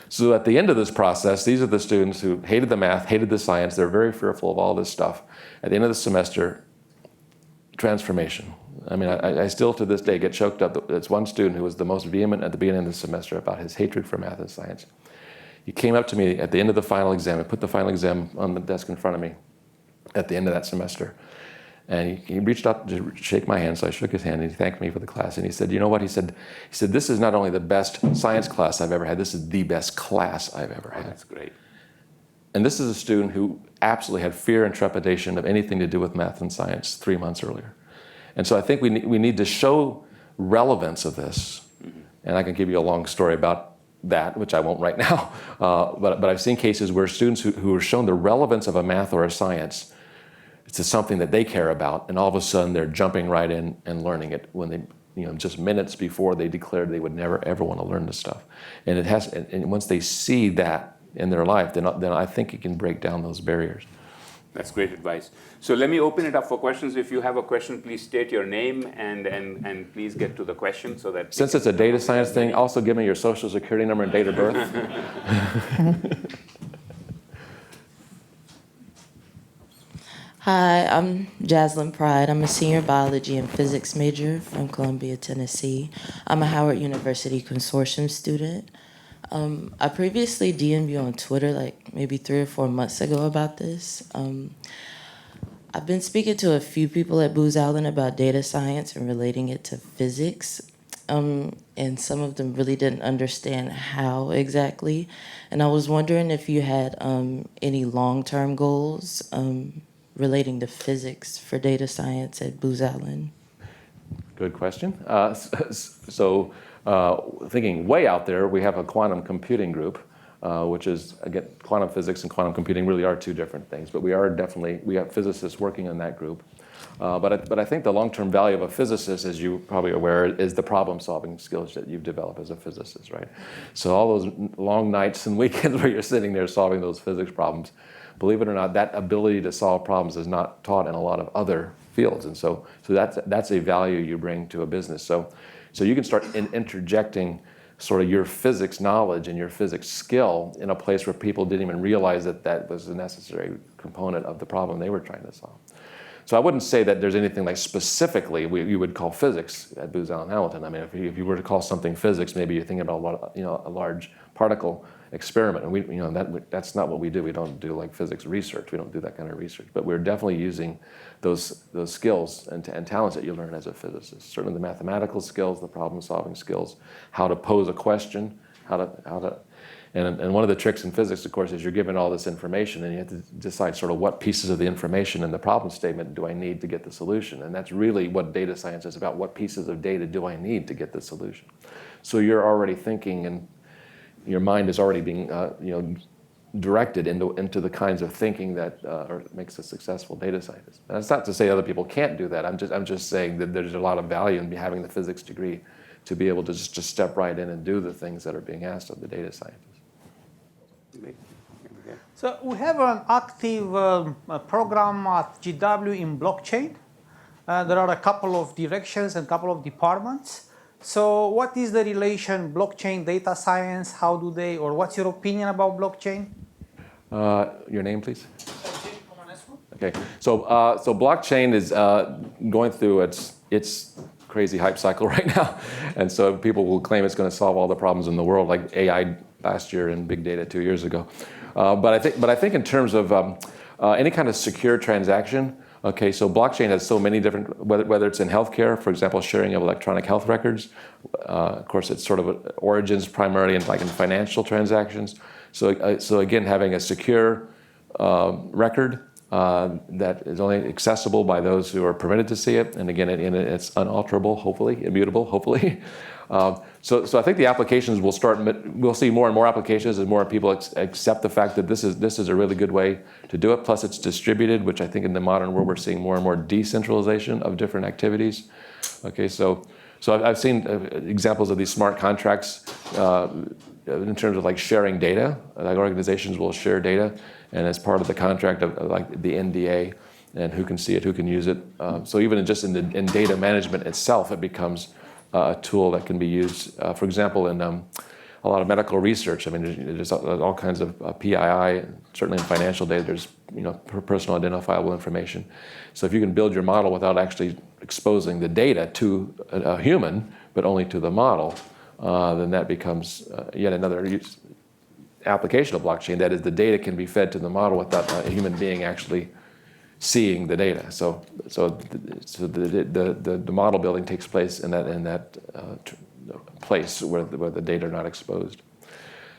So at the end of this process, these are the students who hated the math, hated the science. They're very fearful of all this stuff. At the end of the semester, transformation. I mean, I still to this day get choked up. There's one student who was the most vehement at the beginning of the semester about his hatred for math and science. He came up to me at the end of the final exam and put the final exam on the desk in front of me at the end of that semester. And he reached out to shake my hand, so I shook his hand, and he thanked me for the class. And he said, you know what? He said, this is not only the best science class I've ever had, this is the best class I've ever had. That's great. And this is a student who absolutely had fear and trepidation of anything to do with math and science 3 months earlier. And so I think we need to show relevance of this. Mm-hmm. And I can give you a long story about that, which I won't right now. But I've seen cases where students who are shown the relevance of a math or a science to something that they care about, and all of a sudden they're jumping right in and learning it when they, just minutes before they declared they would never ever want to learn this stuff. And and once they see that in their life, then I think it can break down those barriers. That's great advice. So let me open it up for questions. If you have a question, please state your name and please get to the question so that. Since it's a data science thing, also give me your social security number and date of birth. Hi, I'm Jaslyn Pride. I'm a senior biology and physics major from Columbia, Tennessee. I'm a Howard University consortium student. I previously DM'd you on Twitter like maybe 3 or 4 months ago about this. I've been speaking to a few people at Booz Allen about data science and relating it to physics. And some of them really didn't understand how exactly. And I was wondering if you had any long-term goals relating to physics for data science at Booz Allen. Good question. Thinking way out there, we have a quantum computing group which is, again, quantum physics and quantum computing really are two different things. But we have physicists working in that group. But I think the long-term value of a physicist, as you're probably aware, is the problem-solving skills that you've developed as a physicist, right? So all those long nights and weekends where you're sitting there solving those physics problems, believe it or not, that ability to solve problems is not taught in a lot of other fields. And so that's a value you bring to a business. So you can start interjecting sort of your physics knowledge and your physics skill in a place where people didn't even realize that that was a necessary component of the problem they were trying to solve. So I wouldn't say that there's anything like specifically you would call physics at Booz Allen Hamilton. I mean, if you were to call something physics, maybe you're thinking about a large particle experiment, and that's not what we do. We don't do like physics research. We don't do that kind of research. But we're definitely using those skills and talents that you learn as a physicist. Certainly the mathematical skills, the problem-solving skills, how to pose a question, and one of the tricks in physics, of course, is you're given all this information and you have to decide sort of what pieces of the information in the problem statement do I need to get the solution. And that's really what data science is about. What pieces of data do I need to get the solution? So you're already thinking, and your mind is already being directed into the kinds of thinking that makes a successful data scientist. And that's not to say other people can't do that. I'm just saying that there's a lot of value in having the physics degree to be able to just step right in and do the things that are being asked of the data scientist. So we have an active program at GW in blockchain. There are a couple of directions and a couple of departments. So what is the relation blockchain, data science? How do they, or what's your opinion about blockchain? Your name, please? Okay, so blockchain is going through its crazy hype cycle right now. And so people will claim it's going to solve all the problems in the world, like AI last year and big data 2 years ago. But I think in terms of any kind of secure transaction, okay, so blockchain has so many different, whether it's in healthcare, for example, sharing of electronic health records. Of course, it's sort of origins primarily in financial transactions. So again, having a secure record that is only accessible by those who are permitted to see it, and again, it's unalterable, hopefully, immutable, hopefully. So I think the applications we'll see more and more applications as more people accept the fact that this is a really good way to do it. Plus it's distributed, which I think in the modern world we're seeing more and more decentralization of different activities. Okay, so I've seen examples of these smart contracts in terms of like sharing data. Like organizations will share data, and as part of the contract of like the NDA, and who can see it, who can use it. So even in data management itself, it becomes a tool that can be used, for example, in a lot of medical research. I mean, there's all kinds of PII, certainly in financial data, there's personal identifiable information. So if you can build your model without actually exposing the data to a human, but only to the model, then that becomes yet another application of blockchain. That is, the data can be fed to the model without a human being actually seeing the data. So the model building takes place in that place where the data are not exposed.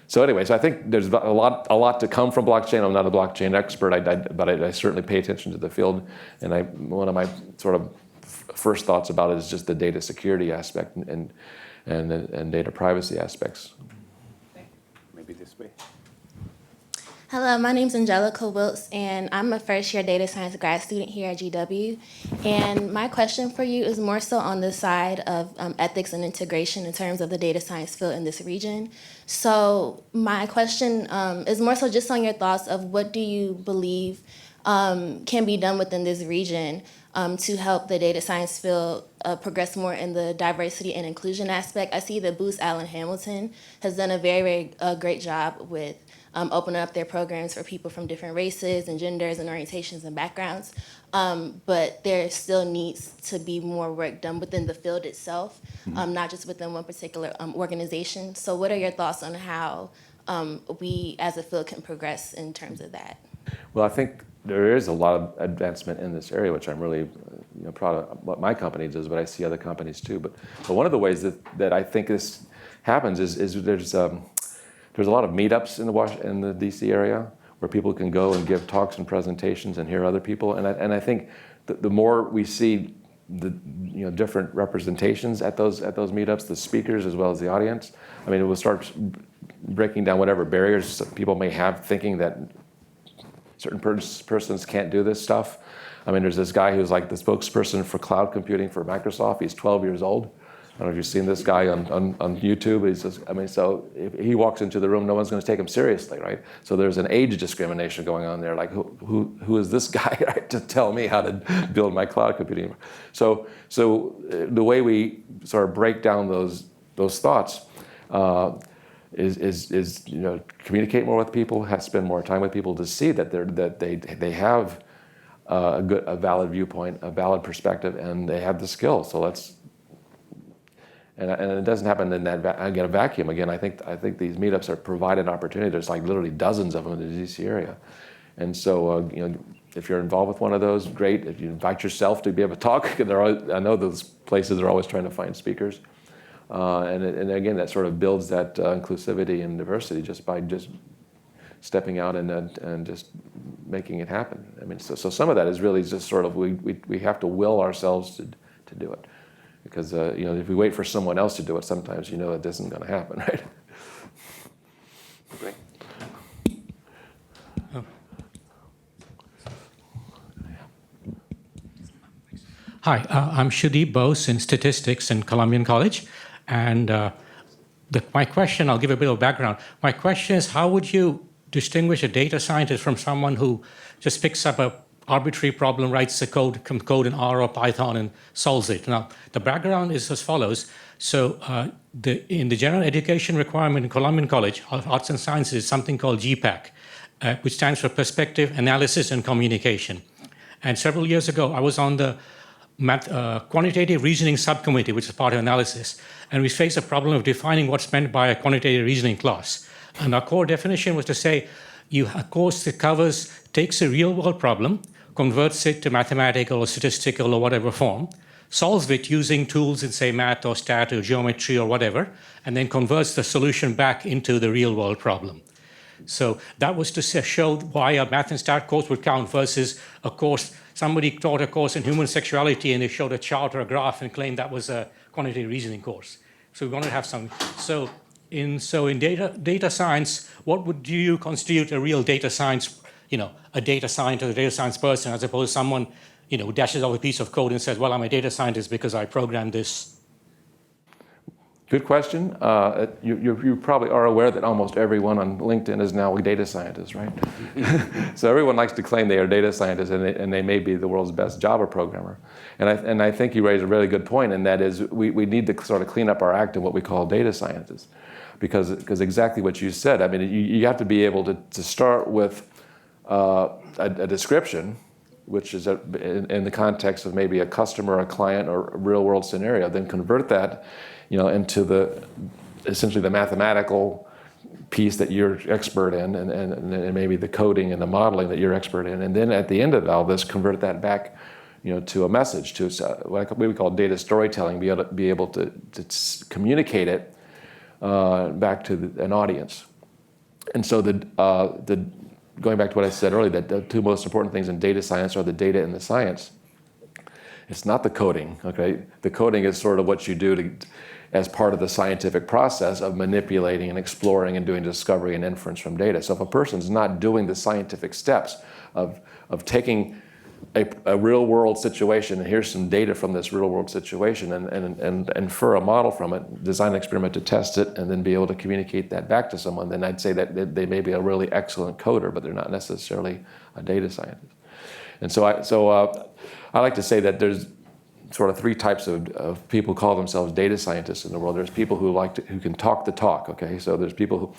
So anyway, so I think there's a lot to come from blockchain. I'm not a blockchain expert, but I certainly pay attention to the field. And one of my sort of first thoughts about it is just the data security aspect and data privacy aspects. Maybe this way. Hello, my name's Angelica Wiltz, and I'm a first-year data science grad student here at GW. And my question for you is more so on the side of ethics and integration in terms of the data science field in this region. So my question is more so just on your thoughts of what do you believe can be done within this region to help the data science field progress more in the diversity and inclusion aspect. I see that Booz Allen Hamilton has done a very, very great job with opening up their programs for people from different races and genders and orientations and backgrounds. But there still needs to be more work done within the field itself, not just within one particular organization. So what are your thoughts on how we as a field can progress in terms of that? Well, I think there is a lot of advancement in this area, which I'm really proud of what my company does, but I see other companies too. But one of the ways that I think this happens is there's a lot of meetups in the DC area where people can go and give talks and presentations and hear other people. And I think the more we see the different representations at those meetups, the speakers as well as the audience, I mean, it will start breaking down whatever barriers people may have thinking that certain persons can't do this stuff. I mean, there's this guy who's like the spokesperson for cloud computing for Microsoft. He's 12 years old. I don't know if you've seen this guy on YouTube. He's just, I mean, so if he walks into the room, no one's going to take him seriously, right? So there's an age discrimination going on there. Like, who is this guy, right, to tell me how to build my cloud computing? So the way we sort of break down those thoughts is communicate more with people, spend more time with people to see that they have a valid viewpoint, a valid perspective, and they have the skills. So let's. And it doesn't happen in that a vacuum. Again, I think these meetups are provide an opportunity. There's like literally dozens of them in the DC area, and so if you're involved with one of those, great. If you invite yourself to be able to talk, I know those places are always trying to find speakers, and again that sort of builds that inclusivity and diversity just by stepping out and just making it happen. I mean, so some of that is really just sort of we have to will ourselves to do it. Because if we wait for someone else to do it, sometimes it isn't going to happen, right? Great. Hi, I'm Shuddeep Bose in statistics in Columbian College, and my question, I'll give a bit of background. My question is, how would you distinguish a data scientist from someone who just picks up a arbitrary problem, writes the code in R or Python and solves it? Now, the background is as follows. So in the general education requirement in Columbian College of Arts and Sciences is something called GPAC, which stands for Perspective, Analysis, and Communication. And several years ago, I was on the quantitative reasoning subcommittee, which is part of analysis, and we faced a problem of defining what's meant by a quantitative reasoning class. And our core definition was to say, a course that takes a real-world problem, converts it to mathematical or statistical or whatever form, solves it using tools in, say, math or stat or geometry or whatever, and then converts the solution back into the real-world problem. So that was to show why a math and stat course would count versus a course, somebody taught a course in human sexuality and they showed a chart or a graph and claimed that was a quantitative reasoning course. So we wanted to have some. So in data science, what would you constitute a real data science, a data scientist, a data science person, as opposed to someone, who dashes off a piece of code and says, well, I'm a data scientist because I programmed this? Good question. You probably are aware that almost everyone on LinkedIn is now a data scientist, right? So everyone likes to claim they are data scientists, and they may be the world's best Java programmer. And I think you raise a really good point, and that is we need to sort of clean up our act in what we call data scientists. Because exactly what you said, I mean, you have to be able to start with a description, which is in the context of maybe a customer, a client, or a real-world scenario, then convert that, into essentially the mathematical piece that you're expert in, and maybe the coding and the modeling that you're expert in, and then at the end of all this, convert that back, to a message, to what we call data storytelling, be able to communicate it back to an audience. And so going back to what I said earlier, that the two most important things in data science are the data and the science. It's not the coding, okay? The coding is sort of what you do as part of the scientific process of manipulating and exploring and doing discovery and inference from data. So if a person's not doing the scientific steps of taking a real-world situation, and here's some data from this real-world situation, and infer a model from it, design an experiment to test it, and then be able to communicate that back to someone, then I'd say that they may be a really excellent coder, but they're not necessarily a data scientist. And so I like to say that there's sort of three types of people who call themselves data scientists in the world. There's people who can talk the talk, okay? So there's people who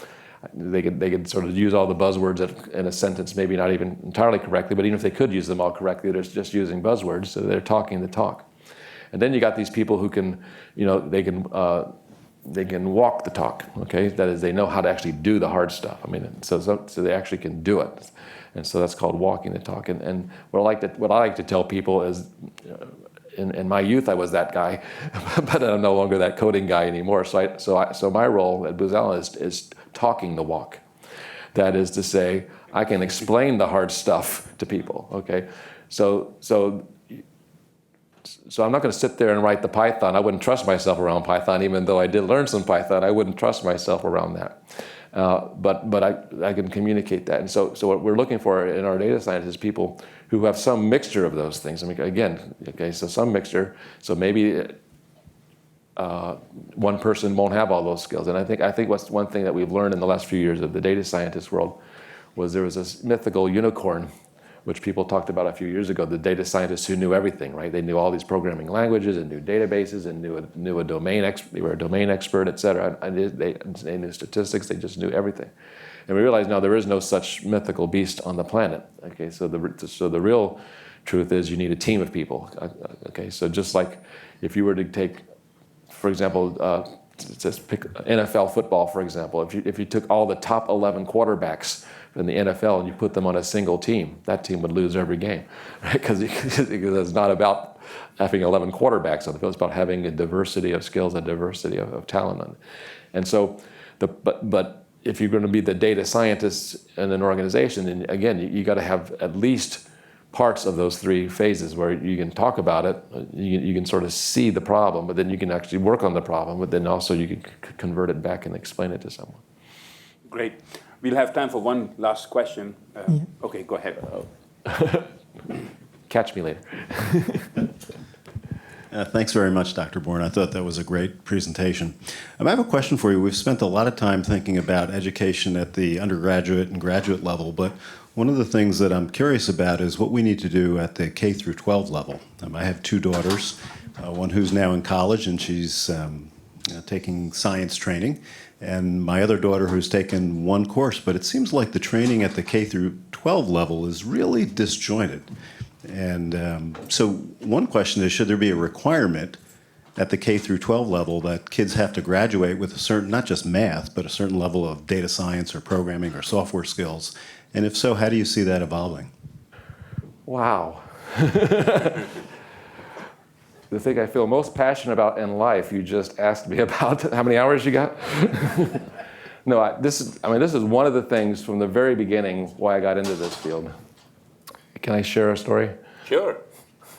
they could sort of use all the buzzwords in a sentence, maybe not even entirely correctly, but even if they could use them all correctly, they're just using buzzwords, so they're talking the talk. And then you got these people who can, they can walk the talk, okay? That is, they know how to actually do the hard stuff. I mean, so they actually can do it. And so that's called walking the talk. And what I like to tell people is, in my youth, I was that guy, but I'm no longer that coding guy anymore. So my role at Booz Allen is talking the walk. That is to say, I can explain the hard stuff to people. Okay, so I'm not going to sit there and write the Python. I wouldn't trust myself around Python, even though I did learn some Python. I wouldn't trust myself around that. But I can communicate that. And so what we're looking for in our data scientists is people who have some mixture of those things. I mean, again, okay, so some mixture. So maybe one person won't have all those skills. And I think what's one thing that we've learned in the last few years of the data scientist world was there was this mythical unicorn, which people talked about a few years ago, the data scientists who knew everything, right? They knew all these programming languages and knew databases and knew a domain they were a domain expert, et cetera. And they knew statistics, they just knew everything. And we realized now there is no such mythical beast on the planet. Okay, so the real truth is you need a team of people. Okay, so just like if you were to take, for example, just pick NFL football, for example, if you took all the top 11 quarterbacks in the NFL and you put them on a single team, that team would lose every game, right? Because it's not about having 11 quarterbacks on the field, it's about having a diversity of skills, a diversity of talent. And so, but if you're going to be the data scientist in an organization, then again, you got to have at least parts of those three phases where you can talk about it, you can sort of see the problem, but then you can actually work on the problem, but then also you can convert it back and explain it to someone. Great. We'll have time for one last question. Okay, go ahead. Catch me later. Thanks very much, Dr. Borne. I thought that was a great presentation. I have a question for you. We've spent a lot of time thinking about education at the undergraduate and graduate level, but one of the things that I'm curious about is what we need to do at the K through 12 level. I have two daughters, one who's now in college and she's taking science training, and my other daughter who's taken one course, but it seems like the training at the K through 12 level is really disjointed. And so one question is, should there be a requirement at the K through 12 level that kids have to graduate with a certain, not just math, but a certain level of data science or programming or software skills? And if so, how do you see that evolving? Wow. The thing I feel most passionate about in life, you just asked me about. How many hours you got? No, this is one of the things from the very beginning why I got into this field. Can I share a story? Sure.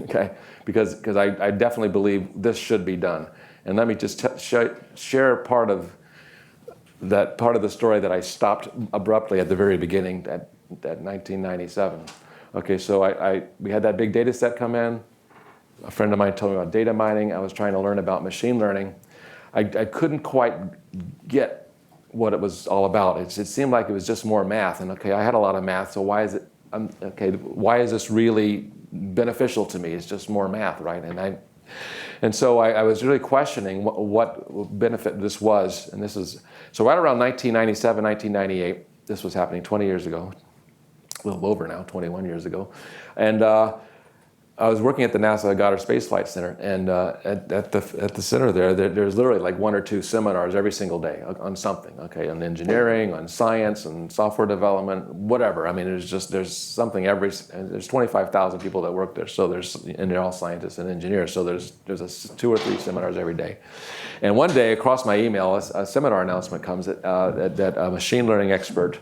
Okay, because I definitely believe this should be done. And let me just share part of the story that I stopped abruptly at the very beginning at 1997. Okay, so we had that big data set come in. A friend of mine told me about data mining. I was trying to learn about machine learning. I couldn't quite get what it was all about. It seemed like it was just more math. And okay, I had a lot of math, so why is this really beneficial to me? It's just more math, right? And so I was really questioning what benefit this was. And this is, so right around 1997, 1998, this was happening 20 years ago, a little over now, 21 years ago. And I was working at the NASA Goddard Space Flight Center, and at the center there's literally like one or two seminars every single day on something, okay, on engineering, on science, and software development, whatever. I mean, there's something there's 25,000 people that work there, so and they're all scientists and engineers, so there's 2 or 3 seminars every day. And one day, across my email, a seminar announcement comes that a machine learning expert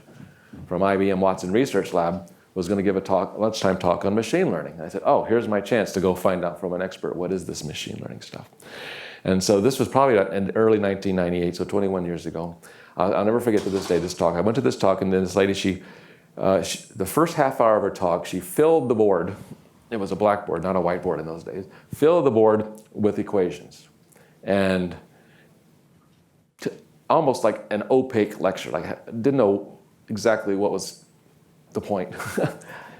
from IBM Watson Research Lab was going to give a lunchtime talk on machine learning. And I said, oh, here's my chance to go find out from an expert, what is this machine learning stuff? And so this was probably in early 1998, so 21 years ago. I'll never forget to this day this talk. I went to this talk, and then this lady, the first half hour of her talk, she filled the board. It was a blackboard, not a whiteboard in those days. Filled the board with equations. And almost like an opaque lecture. Like, I didn't know exactly what was the point.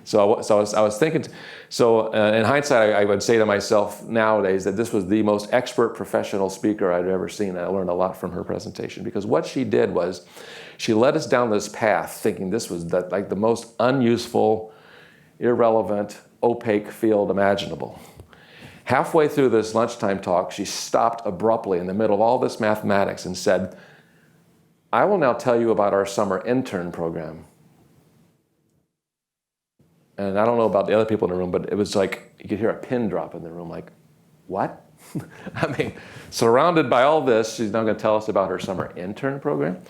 So I was thinking, in hindsight, I would say to myself nowadays that this was the most expert professional speaker I'd ever seen. I learned a lot from her presentation, because what she did was she led us down this path thinking this was like the most unuseful, irrelevant, opaque field imaginable. Halfway through this lunchtime talk, she stopped abruptly in the middle of all this mathematics and said, I will now tell you about our summer intern program. And I don't know about the other people in the room, but it was like you could hear a pin drop in the room, like, what? I mean, surrounded by all this, she's now going to tell us about her summer intern program.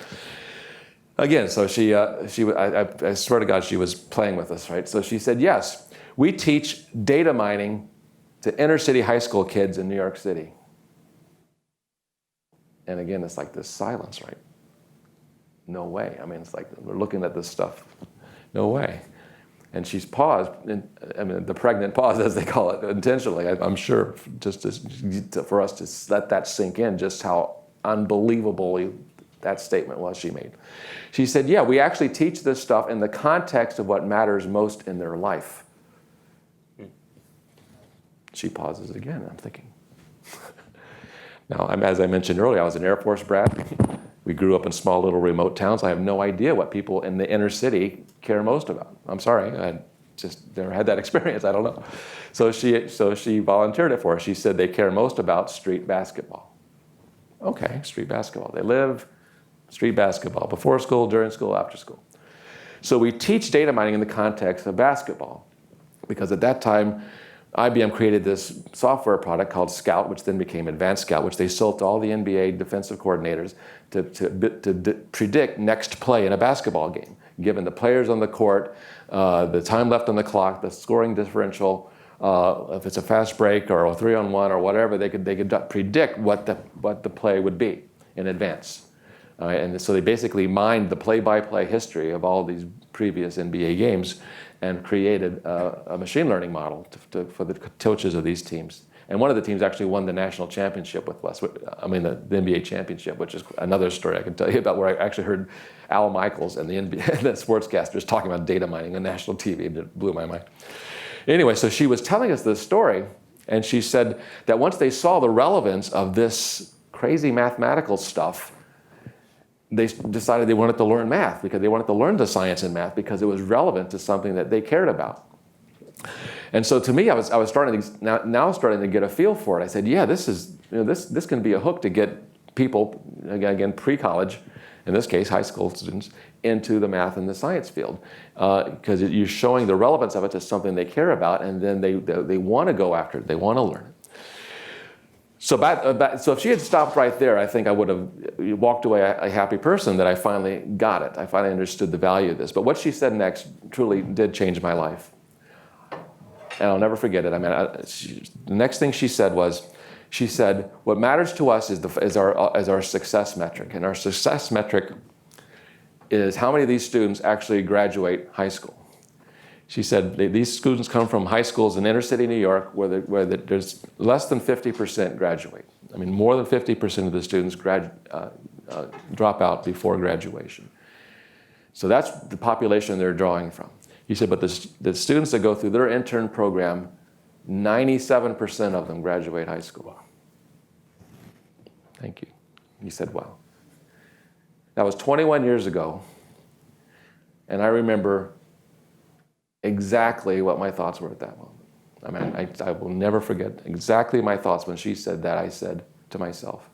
Again, so I swear to God, she was playing with us, right? So she said, yes, we teach data mining to inner city high school kids in New York City. And again, it's like this silence, right? no way. I mean, it's like we're looking at this stuff, no way. And she's paused, the pregnant pause, as they call it, intentionally, I'm sure, just for us to let that sink in, just how unbelievably that statement was she made. She said, yeah, we actually teach this stuff in the context of what matters most in their life. She pauses again, I'm thinking. Now, as I mentioned earlier, I was an Air Force brat. We grew up in small little remote towns. I have no idea what people in the inner city care most about. I'm sorry, I just never had that experience, I don't know. So she volunteered it for us. She said they care most about street basketball. Okay, street basketball. They live street basketball, before school, during school, after school. So we teach data mining in the context of basketball, because at that time, IBM created this software product called Scout, which then became Advanced Scout, which they sold to all the NBA defensive coordinators to predict next play in a basketball game, given the players on the court, the time left on the clock, the scoring differential, if it's a fast break or a 3-on-1 or whatever, they could predict what the play would be in advance. And so they basically mined the play-by-play history of all these previous NBA games and created a machine learning model for the coaches of these teams. And one of the teams actually won the national championship with us, the NBA championship, which is another story I can tell you about, where I actually heard Al Michaels and the sportscasters talking about data mining on national TV. It blew my mind. Anyway, so she was telling us this story, and she said that once they saw the relevance of this crazy mathematical stuff, they decided they wanted to learn math, because they wanted to learn the science in math because it was relevant to something that they cared about. And so to me, I was starting to get a feel for it. I said, yeah, this can be a hook to get people, again, pre-college, in this case, high school students, into the math and the science field, because you're showing the relevance of it to something they care about, and then they want to go after it, they want to learn it. So if she had stopped right there, I think I would have walked away a happy person that I finally got it. I finally understood the value of this. But what she said next truly did change my life. And I'll never forget it. I mean, the next thing she said was, she said, what matters to us is our success metric. And our success metric is how many of these students actually graduate high school. She said these students come from high schools in inner city New York where there's less than 50% graduate. I mean, more than 50% of the students drop out before graduation. So that's the population they're drawing from. He said, but the students that go through their intern program, 97% of them graduate high school. Thank you. He said, wow. That was 21 years ago, and I remember exactly what my thoughts were at that moment. I mean, I will never forget exactly my thoughts when she said that. I said to myself,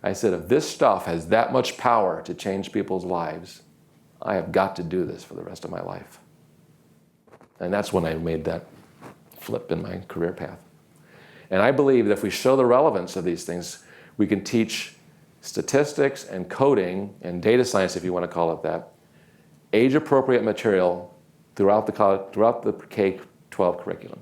I said, if this stuff has that much power to change people's lives, I have got to do this for the rest of my life. And that's when I made that flip in my career path. And I believe that if we show the relevance of these things, we can teach statistics and coding and data science, if you want to call it that, age-appropriate material throughout the K-12 curriculum.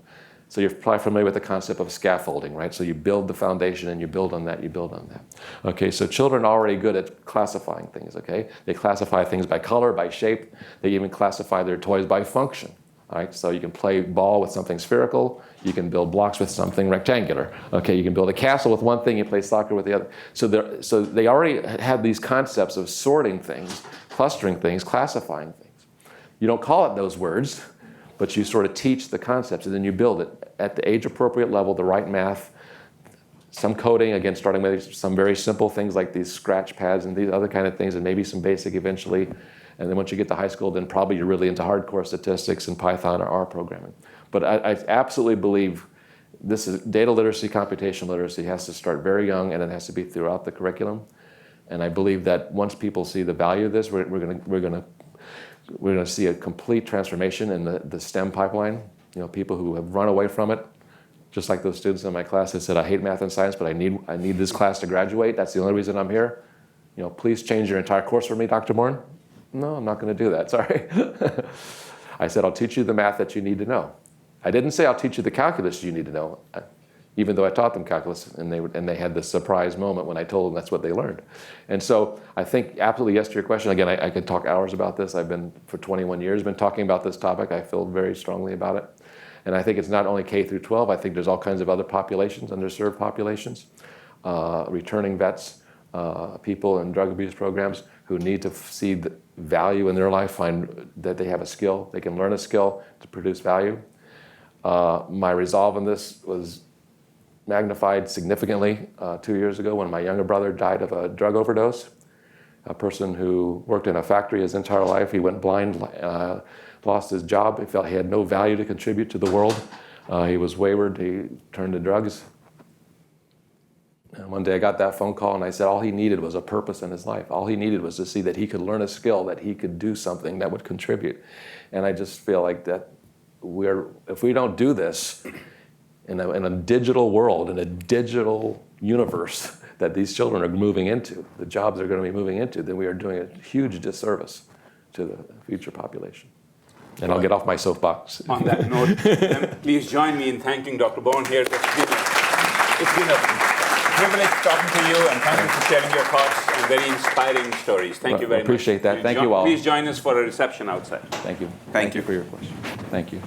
So you're probably familiar with the concept of scaffolding, right? So you build the foundation and you build on that, you build on that. Okay, so children are already good at classifying things, okay? They classify things by color, by shape. They even classify their toys by function, right? So you can play ball with something spherical. You can build blocks with something rectangular. Okay, you can build a castle with one thing, you play soccer with the other. So they already have these concepts of sorting things, clustering things, classifying things. You don't call it those words, but you sort of teach the concepts, and then you build it at the age-appropriate level, the right math, some coding, again, starting with some very simple things like these scratch pads and these other kind of things, and maybe some basic eventually. And then once you get to high school, then probably you're really into hardcore statistics and Python or R programming. But I absolutely believe this is data literacy, computational literacy has to start very young, and it has to be throughout the curriculum. And I believe that once people see the value of this, we're going to see a complete transformation in the STEM pipeline. You know, people who have run away from it, just like those students in my class that said, I hate math and science, but I need this class to graduate. That's the only reason I'm here. You know, please change your entire course for me, Dr. Borne. No, I'm not going to do that, sorry. I said, I'll teach you the math that you need to know. I didn't say I'll teach you the calculus you need to know. even though I taught them calculus, and they had this surprise moment when I told them that's what they learned. And so I think absolutely yes to your question. Again, I could talk hours about this. I've been, for 21 years, been talking about this topic. I feel very strongly about it. And I think it's not only K through 12. I think there's all kinds of other populations, underserved populations, returning vets, people in drug abuse programs who need to see the value in their life, find that they have a skill, they can learn a skill to produce value. My resolve in this was magnified significantly 2 years ago when my younger brother died of a drug overdose. A person who worked in a factory his entire life, he went blind, lost his job, he felt he had no value to contribute to the world. He was wayward, he turned to drugs. And one day I got that phone call and I said all he needed was a purpose in his life. All he needed was to see that he could learn a skill, that he could do something that would contribute. And I just feel like that if we don't do this in a digital world, in a digital universe that these children are moving into, the jobs they're going to be moving into, then we are doing a huge disservice to the future population. And I'll get off my soapbox. On that note, then please join me in thanking Dr. Borne here. It's been a privilege talking to you, and thank you for sharing your thoughts and very inspiring stories. Thank you very much. Appreciate that. Thank you all. Please join us for a reception outside. Thank you. Thank you for your question. Thank you.